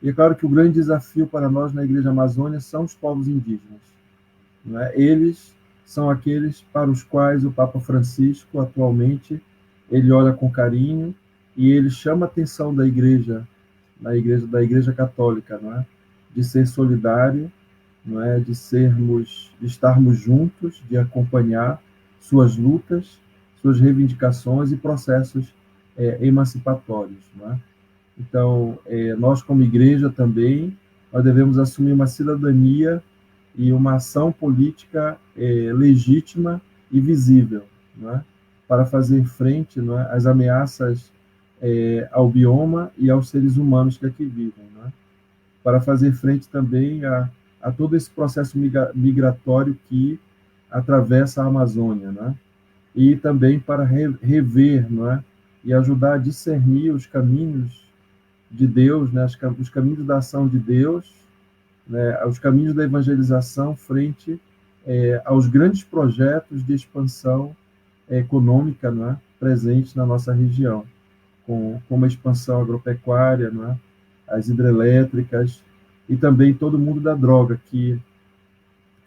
Speaker 4: E é claro que o grande desafio para nós na Igreja Amazônia são os povos indígenas, né? Eles são aqueles para os quais o Papa Francisco, atualmente, ele olha com carinho e ele chama a atenção da Igreja Católica, não é? De ser solidário, não é? De estarmos juntos, de acompanhar suas lutas, suas reivindicações e processos emancipatórios, não é? Então, nós como igreja também, nós devemos assumir uma cidadania e uma ação política legítima e visível, não é? Para fazer frente, não é, às ameaças ao bioma e aos seres humanos que aqui vivem, não é? Para fazer frente também a todo esse processo migratório que atravessa a Amazônia, não é? E também para rever, não é? E ajudar a discernir os caminhos de Deus, né? Os caminhos da ação de Deus, né? Os caminhos da evangelização frente aos grandes projetos de expansão econômica, né, presente na nossa região, como a expansão agropecuária, né, as hidrelétricas e também todo o mundo da droga, que,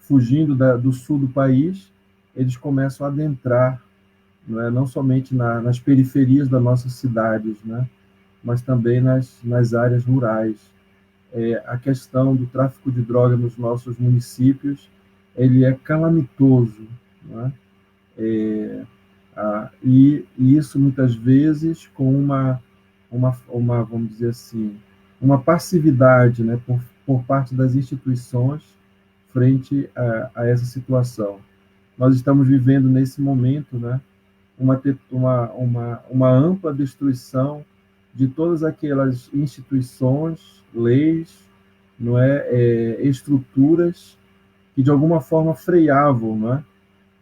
Speaker 4: fugindo do sul do país, eles começam a adentrar, não somente nas periferias das nossas cidades, né, mas também nas áreas rurais. A questão do tráfico de droga nos nossos municípios, ele é calamitoso, né? E isso muitas vezes com uma vamos dizer assim, uma passividade, né, por parte das instituições frente a essa situação. Nós estamos vivendo nesse momento, né, uma ampla destruição de todas aquelas instituições, leis, não é, estruturas que de alguma forma freavam, não é?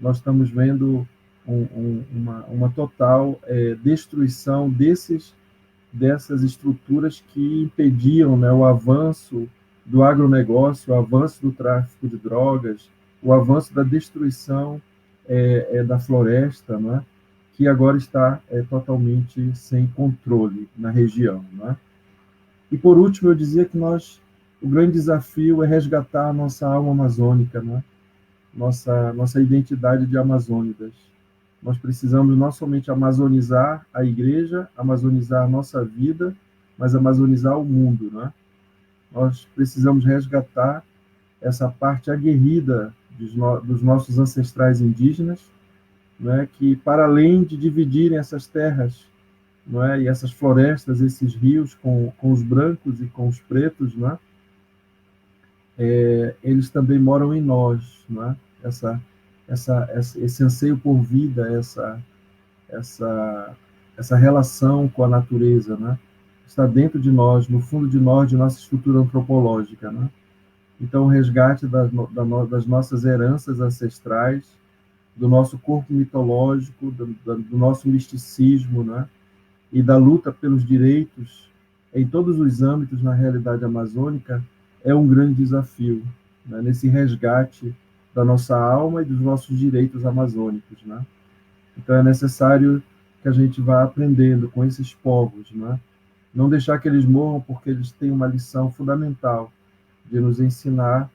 Speaker 4: Nós estamos vendo uma total destruição dessas estruturas que impediam, né, o avanço do agronegócio, o avanço do tráfico de drogas, o avanço da destruição da floresta, né, que agora está totalmente sem controle na região. Né? E, por último, eu dizia que o grande desafio é resgatar a nossa alma amazônica, né? nossa identidade de amazônidas. Nós precisamos não somente amazonizar a igreja, amazonizar a nossa vida, mas amazonizar o mundo. Né? Nós precisamos resgatar essa parte aguerrida dos nossos ancestrais indígenas, né, que, para além de dividirem essas terras, não é, e essas florestas, esses rios com os brancos e com os pretos, não é, eles também moram em nós, não é? Esse anseio por vida, essa relação com a natureza, né, está dentro de nós, no fundo de nós, de nossa estrutura antropológica, né? Então, o resgate das nossas heranças ancestrais, do nosso corpo mitológico, do nosso misticismo, né? E da luta pelos direitos em todos os âmbitos na realidade amazônica, é um grande desafio, né? Nesse resgate da nossa alma e dos nossos direitos amazônicos. Né? Então, é necessário que a gente vá aprendendo com esses povos, né? Não deixar que eles morram, porque eles têm uma lição fundamental de nos ensinar,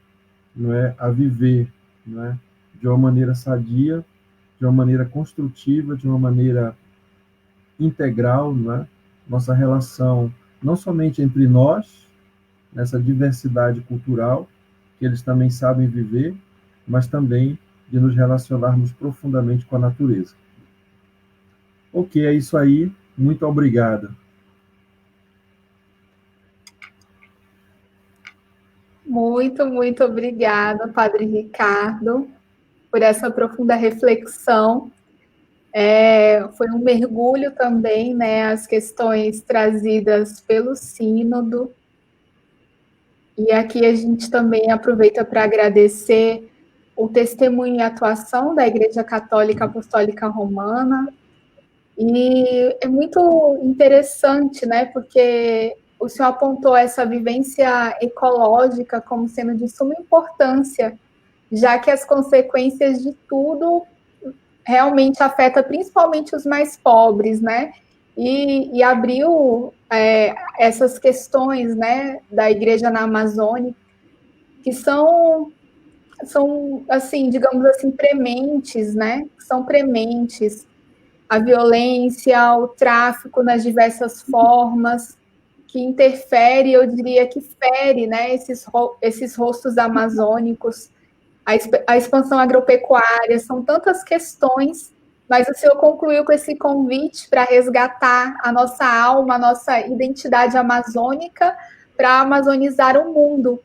Speaker 4: não é, a viver, não é, de uma maneira sadia, de uma maneira construtiva, de uma maneira integral, não é? Nossa relação, não somente entre nós, nessa diversidade cultural, que eles também sabem viver, mas também de nos relacionarmos profundamente com a natureza. Ok, é isso aí. Muito obrigado.
Speaker 1: Muito, muito obrigada, Padre Ricardo, por essa profunda reflexão. Foi um mergulho também, né, as questões trazidas pelo Sínodo. E aqui a gente também aproveita para agradecer o testemunho e atuação da Igreja Católica Apostólica Romana. E é muito interessante, né, porque o senhor apontou essa vivência ecológica como sendo de suma importância, já que as consequências de tudo realmente afetam principalmente os mais pobres, né? E abriu essas questões, né, da igreja na Amazônia, que são assim, digamos assim, prementes, né? São prementes. A violência, o tráfico nas diversas formas, que interfere, eu diria que fere, né, esses rostos amazônicos, a expansão agropecuária, são tantas questões, mas o senhor concluiu com esse convite para resgatar a nossa alma, a nossa identidade amazônica, para amazonizar o mundo,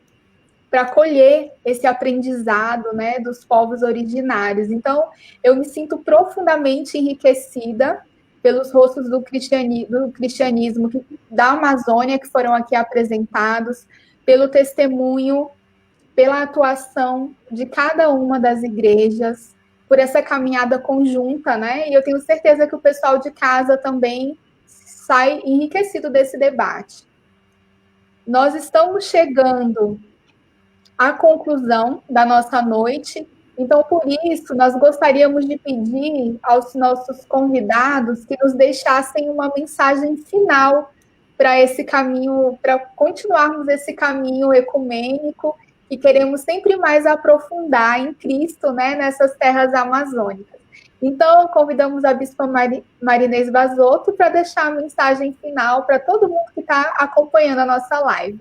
Speaker 1: para colher esse aprendizado, né, dos povos originários. Então, eu me sinto profundamente enriquecida pelos rostos do cristianismo da Amazônia que foram aqui apresentados, pelo testemunho, pela atuação de cada uma das igrejas, por essa caminhada conjunta, né? E eu tenho certeza que o pessoal de casa também sai enriquecido desse debate. Nós estamos chegando à conclusão da nossa noite. Então, por isso, nós gostaríamos de pedir aos nossos convidados que nos deixassem uma mensagem final para esse caminho, para continuarmos esse caminho ecumênico e queremos sempre mais aprofundar em Cristo, né, nessas terras amazônicas. Então, convidamos a Bispa Marinês Basoto para deixar a mensagem final para todo mundo que está acompanhando a nossa live.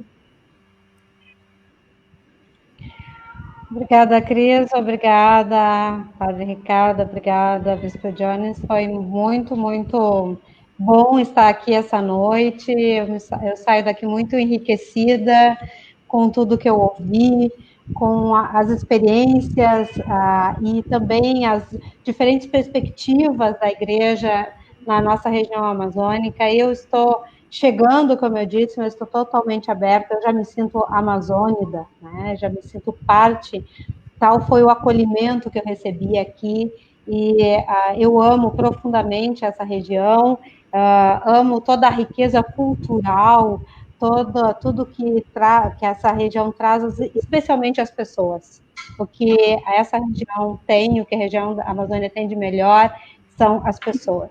Speaker 2: Obrigada, Cris, obrigada, Padre Ricardo, obrigada, Bispo Jones. Foi muito, muito bom estar aqui essa noite. Eu saio daqui muito enriquecida com tudo que eu ouvi, com as experiências e também as diferentes perspectivas da igreja na nossa região amazônica. Eu estou chegando, como eu disse, mas estou totalmente aberta, eu já me sinto amazônida, né? Já me sinto parte, tal foi o acolhimento que eu recebi aqui, e eu amo profundamente essa região, amo toda a riqueza cultural, tudo que essa região traz, especialmente as pessoas. O que essa região tem, o que a região da Amazônia tem de melhor, são as pessoas.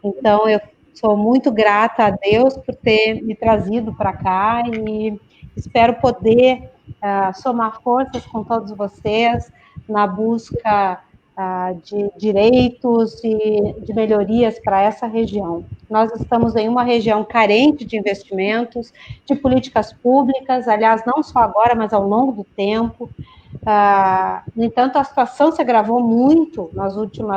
Speaker 2: Então, eu sou muito grata a Deus por ter me trazido para cá e espero poder somar forças com todos vocês na busca de direitos e de melhorias para essa região. Nós estamos em uma região carente de investimentos, de políticas públicas, aliás, não só agora, mas ao longo do tempo. No entanto, a situação se agravou muito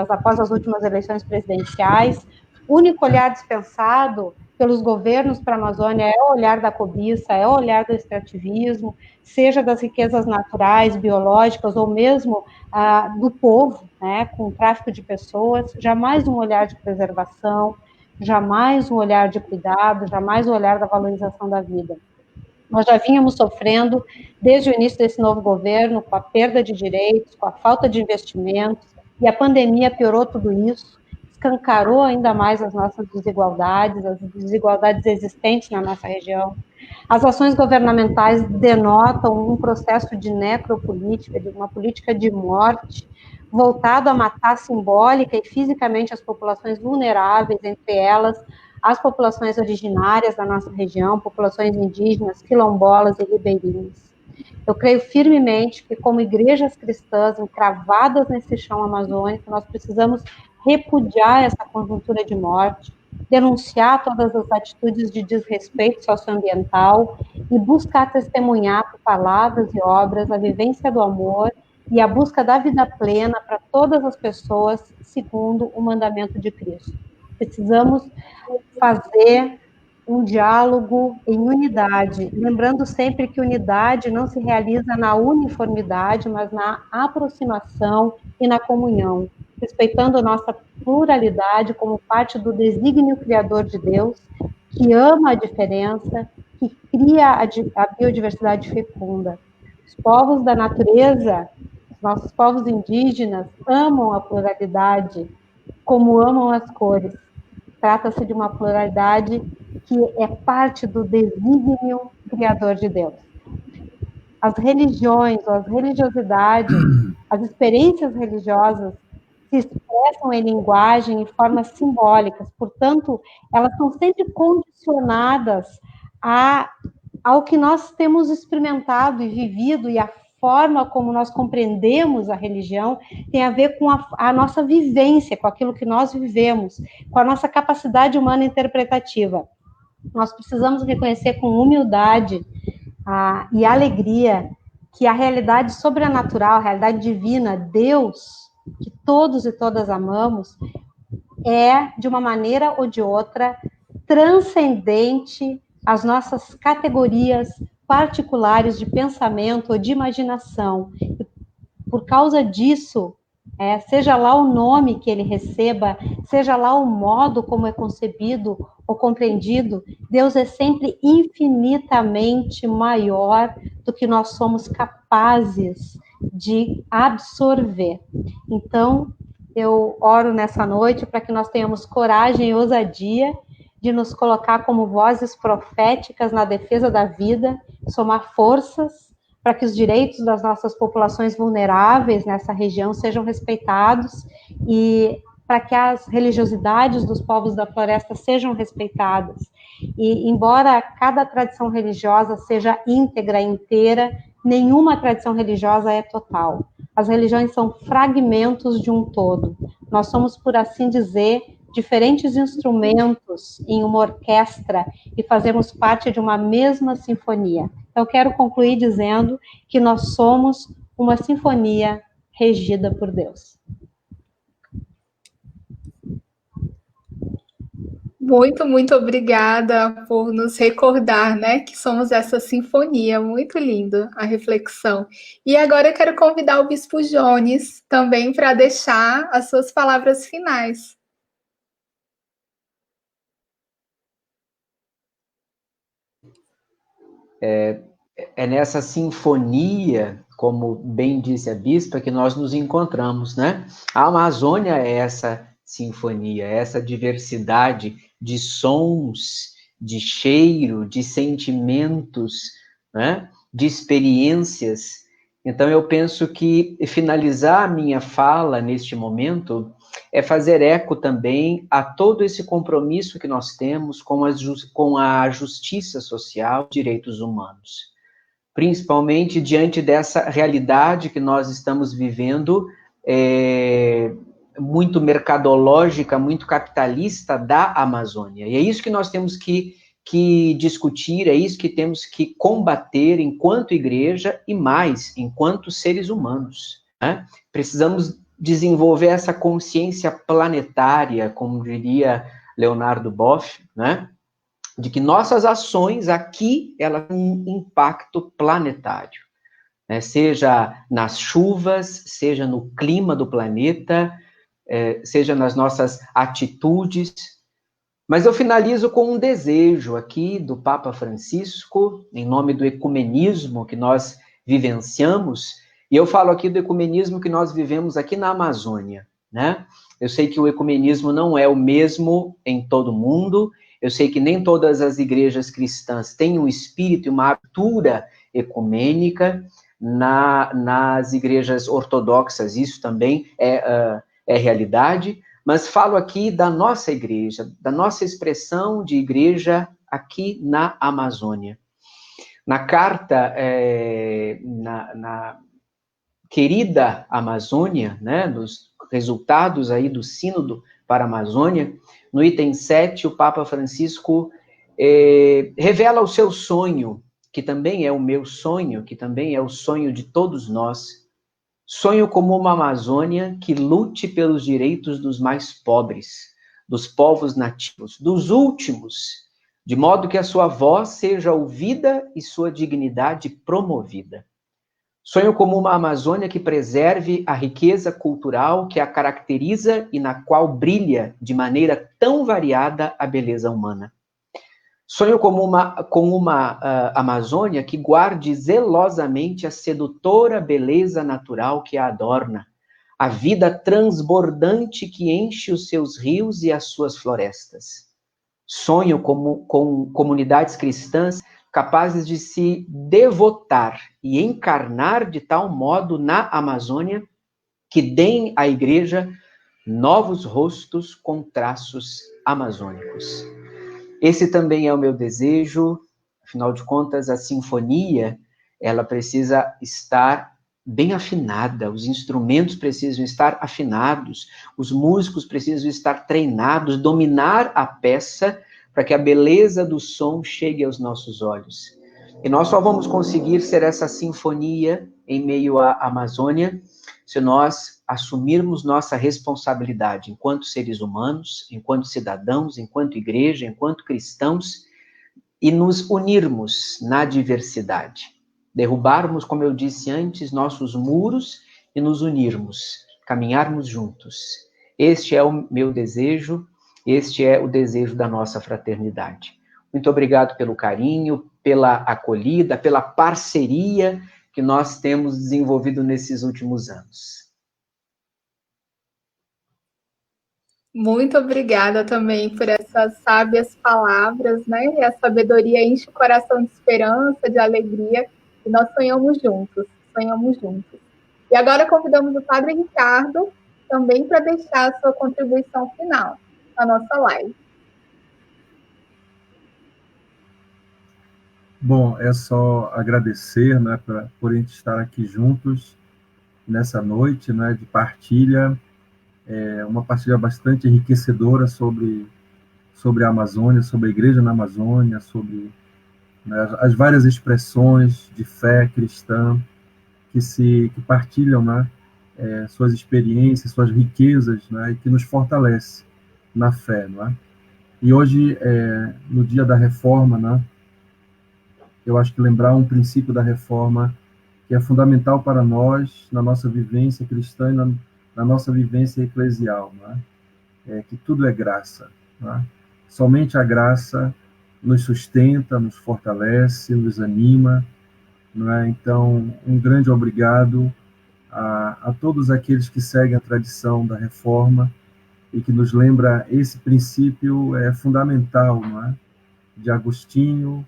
Speaker 2: após as últimas eleições presidenciais. O único olhar dispensado pelos governos para a Amazônia é o olhar da cobiça, é o olhar do extrativismo, seja das riquezas naturais, biológicas, ou mesmo do povo, né, com o tráfico de pessoas, jamais um olhar de preservação, jamais um olhar de cuidado, jamais um olhar da valorização da vida. Nós já vínhamos sofrendo, desde o início desse novo governo, com a perda de direitos, com a falta de investimentos, e a pandemia piorou tudo isso, escancarou ainda mais as nossas desigualdades, as desigualdades existentes na nossa região. As ações governamentais denotam um processo de necropolítica, de uma política de morte, voltado a matar simbólica e fisicamente as populações vulneráveis, entre elas as populações originárias da nossa região, populações indígenas, quilombolas e ribeirinhas. Eu creio firmemente que, como igrejas cristãs encravadas nesse chão amazônico, nós precisamos repudiar essa conjuntura de morte, denunciar todas as atitudes de desrespeito socioambiental e buscar testemunhar por palavras e obras a vivência do amor e a busca da vida plena para todas as pessoas, segundo o mandamento de Cristo. Precisamos fazer um diálogo em unidade, lembrando sempre que unidade não se realiza na uniformidade, mas na aproximação e na comunhão, respeitando a nossa pluralidade como parte do desígnio criador de Deus, que ama a diferença, que cria a biodiversidade fecunda. Os povos da natureza, os nossos povos indígenas, amam a pluralidade, como amam as cores. Trata-se de uma pluralidade que é parte do desígnio criador de Deus. As religiões, as religiosidades, as experiências religiosas se expressam em linguagem e formas simbólicas, portanto, elas são sempre condicionadas ao que nós temos experimentado e vivido, e a forma como nós compreendemos a religião tem a ver com a nossa vivência, com aquilo que nós vivemos, com a nossa capacidade humana interpretativa. Nós precisamos reconhecer com humildade e alegria que a realidade sobrenatural, a realidade divina, Deus, que todos e todas amamos, é, de uma maneira ou de outra, transcendente às nossas categorias particulares de pensamento ou de imaginação. E por causa disso, seja lá o nome que ele receba, seja lá o modo como é concebido ou compreendido, Deus é sempre infinitamente maior do que nós somos capazes de absorver. Então, eu oro nessa noite para que nós tenhamos coragem e ousadia de nos colocar como vozes proféticas na defesa da vida, somar forças para que os direitos das nossas populações vulneráveis nessa região sejam respeitados e para que as religiosidades dos povos da floresta sejam respeitadas. E, embora cada tradição religiosa seja íntegra, inteira, nenhuma tradição religiosa é total. As religiões são fragmentos de um todo. Nós somos, por assim dizer, diferentes instrumentos em uma orquestra e fazemos parte de uma mesma sinfonia. Então, quero concluir dizendo que nós somos uma sinfonia regida por Deus.
Speaker 1: Muito, muito obrigada por nos recordar, né, que somos essa sinfonia. Muito lindo a reflexão. E agora eu quero convidar o Bispo Jones também para deixar as suas palavras finais.
Speaker 3: É nessa sinfonia como bem disse a bispa, que nós nos encontramos, né? A Amazônia é essa sinfonia, essa diversidade de sons, de cheiro, de sentimentos, né? De experiências. Então, eu penso que finalizar a minha fala neste momento é fazer eco também a todo esse compromisso que nós temos com a justiça social, direitos humanos. Principalmente diante dessa realidade que nós estamos vivendo, muito mercadológica, muito capitalista da Amazônia. E é isso que nós temos que discutir, é isso que temos que combater enquanto igreja e mais, enquanto seres humanos, né? Precisamos desenvolver essa consciência planetária, como diria Leonardo Boff, né? De que nossas ações aqui, elas têm um impacto planetário, né? Seja nas chuvas, seja no clima do planeta, seja nas nossas atitudes. Mas eu finalizo com um desejo aqui do Papa Francisco, em nome do ecumenismo que nós vivenciamos, e eu falo aqui do ecumenismo que nós vivemos aqui na Amazônia, né? Eu sei que o ecumenismo não é o mesmo em todo o mundo, eu sei que nem todas as igrejas cristãs têm um espírito e uma abertura ecumênica. Nas igrejas ortodoxas isso também é realidade, mas falo aqui da nossa igreja, da nossa expressão de igreja aqui na Amazônia. Na carta, na querida Amazônia, né, dos resultados aí do Sínodo para a Amazônia, no item 7, o Papa Francisco revela o seu sonho, que também é o meu sonho, que também é o sonho de todos nós. Sonho como uma Amazônia que lute pelos direitos dos mais pobres, dos povos nativos, dos últimos, de modo que a sua voz seja ouvida e sua dignidade promovida. Sonho como uma Amazônia que preserve a riqueza cultural que a caracteriza e na qual brilha de maneira tão variada a beleza humana. Sonho com uma Amazônia que guarde zelosamente a sedutora beleza natural que a adorna, a vida transbordante que enche os seus rios e as suas florestas. Sonho com comunidades cristãs capazes de se devotar e encarnar de tal modo na Amazônia que deem à igreja novos rostos com traços amazônicos. Esse também é o meu desejo. Afinal de contas, a sinfonia, ela precisa estar bem afinada, os instrumentos precisam estar afinados, os músicos precisam estar treinados, dominar a peça para que a beleza do som chegue aos nossos olhos. E nós só vamos conseguir ser essa sinfonia em meio à Amazônia se nós assumirmos nossa responsabilidade enquanto seres humanos, enquanto cidadãos, enquanto igreja, enquanto cristãos, e nos unirmos na diversidade. Derrubarmos, como eu disse antes, nossos muros e nos unirmos, caminharmos juntos. Este é o meu desejo, este é o desejo da nossa fraternidade. Muito obrigado pelo carinho, pela acolhida, pela parceria que nós temos desenvolvido nesses últimos anos.
Speaker 1: Muito obrigada também por essas sábias palavras, né? E a sabedoria enche o coração de esperança, de alegria, e nós sonhamos juntos. E agora convidamos o Padre Ricardo também para deixar a sua contribuição final na nossa live.
Speaker 4: Bom, é só agradecer, né, por a gente estar aqui juntos nessa noite, né, de partilha, uma partilha bastante enriquecedora sobre a Amazônia, sobre a igreja na Amazônia, sobre, né, as várias expressões de fé cristã que partilham, né, suas experiências, suas riquezas, né, e que nos fortalece na fé, não é? E hoje, no dia da Reforma, né, eu acho que lembrar um princípio da Reforma que é fundamental para nós, na nossa vivência cristã e na nossa vivência eclesial, né? Que tudo é graça. Né? Somente a graça nos sustenta, nos fortalece, nos anima, não é? Então, um grande obrigado a todos aqueles que seguem a tradição da Reforma e que nos lembra esse princípio fundamental, não é? De Agostinho,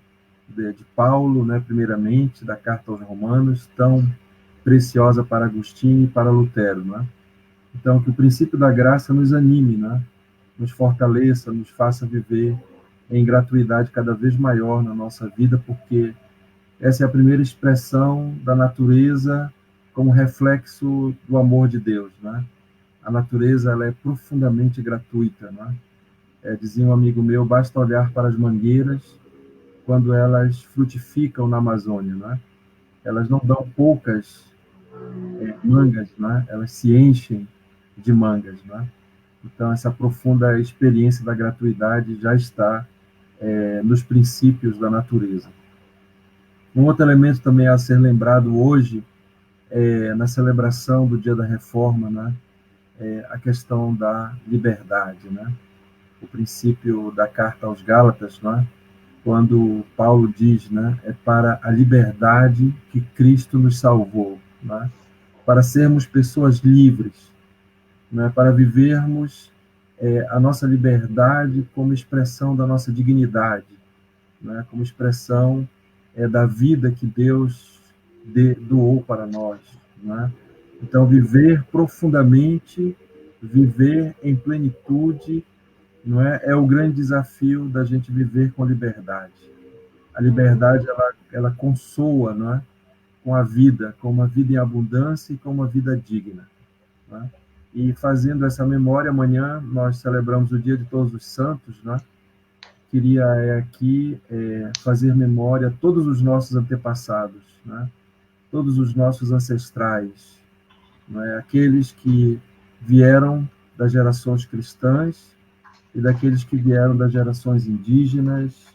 Speaker 4: de Paulo, né, primeiramente, da Carta aos Romanos, tão preciosa para Agostinho e para Lutero, não é? Então, que o princípio da graça nos anime, né? Nos fortaleça, nos faça viver em gratuidade cada vez maior na nossa vida, porque essa é a primeira expressão da natureza como reflexo do amor de Deus, né? A natureza, ela é profundamente gratuita, né? Dizia um amigo meu, basta olhar para as mangueiras quando elas frutificam na Amazônia, né? Elas não dão poucas mangas, né? Elas se enchem de mangas, né? Então, essa profunda experiência da gratuidade já está nos princípios da natureza. Um outro elemento também a ser lembrado hoje, na celebração do Dia da Reforma, né? A questão da liberdade, né? O princípio da Carta aos Gálatas, né? Quando Paulo diz, né? É para a liberdade que Cristo nos salvou, né? Para sermos pessoas livres, né? Para vivermos a nossa liberdade como expressão da nossa dignidade, né? Como expressão da vida que Deus doou para nós, né? Então, viver profundamente, viver em plenitude, não é o grande desafio da gente viver com liberdade. A liberdade, ela consoa, não é? Com a vida, com uma vida em abundância e com uma vida digna, né? E fazendo essa memória, amanhã nós celebramos o Dia de Todos os Santos, né? Queria aqui fazer memória a todos os nossos antepassados, né? Todos os nossos ancestrais, né? Aqueles que vieram das gerações cristãs e daqueles que vieram das gerações indígenas,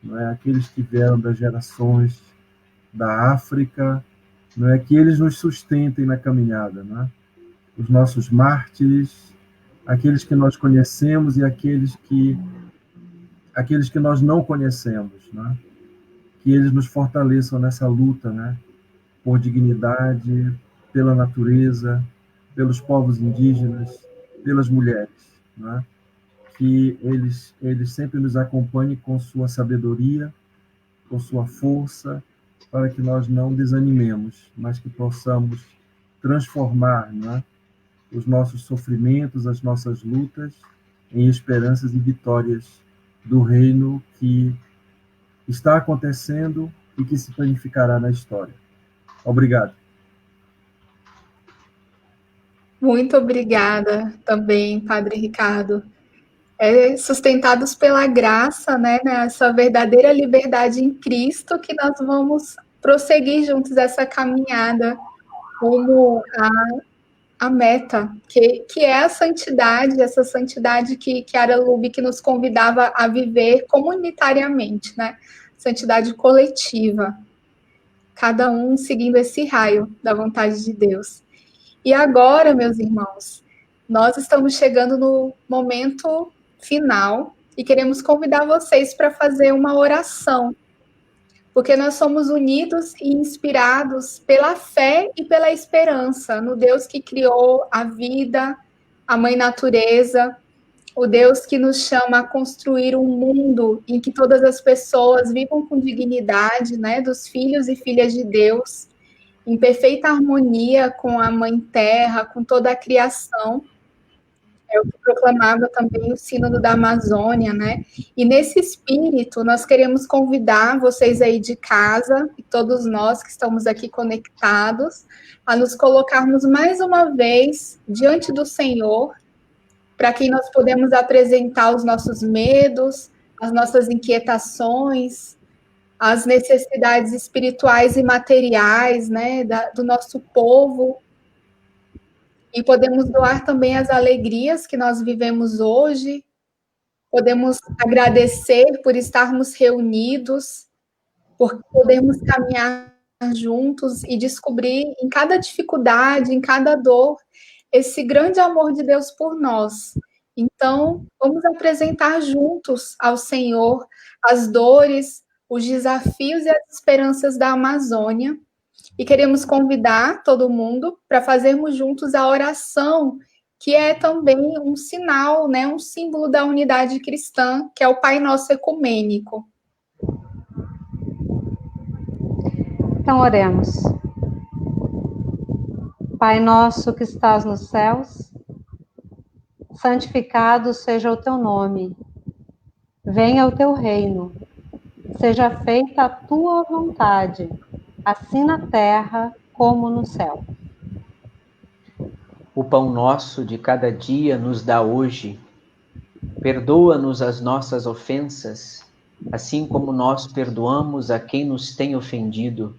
Speaker 4: né? Aqueles que vieram das gerações da África, né? Que eles nos sustentem na caminhada, né? Os nossos mártires, aqueles que nós conhecemos e aqueles que nós não conhecemos, né? Que eles nos fortaleçam nessa luta, né? Por dignidade, pela natureza, pelos povos indígenas, pelas mulheres, né? Que eles sempre nos acompanhem com sua sabedoria, com sua força, para que nós não desanimemos, mas que possamos transformar, né? Os nossos sofrimentos, as nossas lutas, em esperanças e vitórias do reino que está acontecendo e que se planificará na história. Obrigado.
Speaker 1: Muito obrigada também, Padre Ricardo. Sustentados pela graça, né, nessa verdadeira liberdade em Cristo, que nós vamos prosseguir juntos essa caminhada rumo a meta, que é a santidade, essa santidade que Ara Lubick nos convidava a viver comunitariamente, né? Santidade coletiva, cada um seguindo esse raio da vontade de Deus. E agora, meus irmãos, nós estamos chegando no momento final e queremos convidar vocês para fazer uma oração, porque nós somos unidos e inspirados pela fé e pela esperança no Deus que criou a vida, a mãe natureza, o Deus que nos chama a construir um mundo em que todas as pessoas vivam com dignidade, né, dos filhos e filhas de Deus, em perfeita harmonia com a Mãe Terra, com toda a criação. É o que proclamava também o Sínodo da Amazônia, né? E nesse espírito, nós queremos convidar vocês aí de casa, e todos nós que estamos aqui conectados, a nos colocarmos mais uma vez diante do Senhor, para quem nós podemos apresentar os nossos medos, as nossas inquietações, as necessidades espirituais e materiais, né, do nosso povo, e podemos doar também as alegrias que nós vivemos hoje, podemos agradecer por estarmos reunidos, por podermos caminhar juntos e descobrir em cada dificuldade, em cada dor, esse grande amor de Deus por nós. Então, vamos apresentar juntos ao Senhor as dores, os desafios e as esperanças da Amazônia. E queremos convidar todo mundo para fazermos juntos a oração, que é também um sinal, né, um símbolo da unidade cristã, que é o Pai Nosso Ecumênico.
Speaker 2: Então, oremos. Pai nosso que estás nos céus, santificado seja o teu nome. Venha o teu reino. Seja feita a tua vontade, assim na terra como no céu.
Speaker 3: O pão nosso de cada dia nos dá hoje. Perdoa-nos as nossas ofensas, assim como nós perdoamos a quem nos tem ofendido.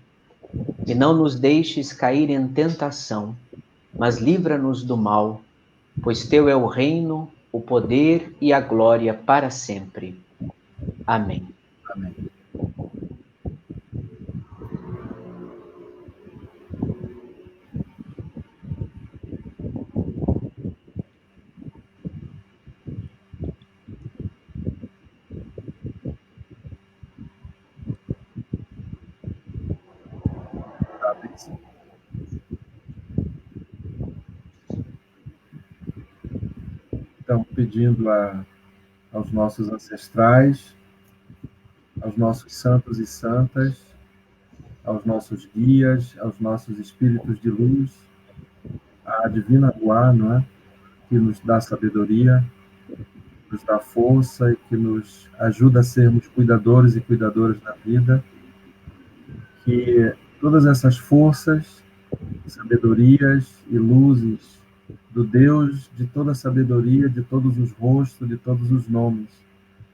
Speaker 3: E não nos deixes cair em tentação, mas livra-nos do mal, pois teu é o reino, o poder e a glória para sempre. Amém.
Speaker 4: Amém. Então, pedindo aos nossos ancestrais, aos nossos santos e santas, aos nossos guias, aos nossos espíritos de luz, à divina Guá, não é? Que nos dá sabedoria, nos dá força e que nos ajuda a sermos cuidadores e cuidadoras da vida, que todas essas forças, sabedorias e luzes do Deus de toda a sabedoria, de todos os rostos, de todos os nomes,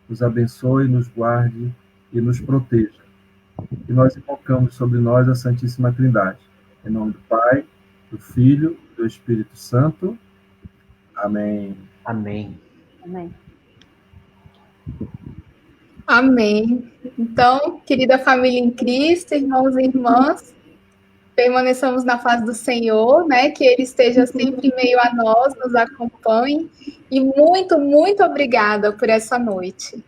Speaker 4: nos abençoe, nos guarde e nos proteja. E nós invocamos sobre nós a Santíssima Trindade. Em nome do Pai, do Filho e do Espírito Santo. Amém.
Speaker 3: Amém.
Speaker 2: Amém.
Speaker 1: Amém. Então, querida família em Cristo, irmãos e irmãs, permaneçamos na paz do Senhor, né? Que Ele esteja sempre em meio a nós, nos acompanhe. E muito, muito obrigada por essa noite.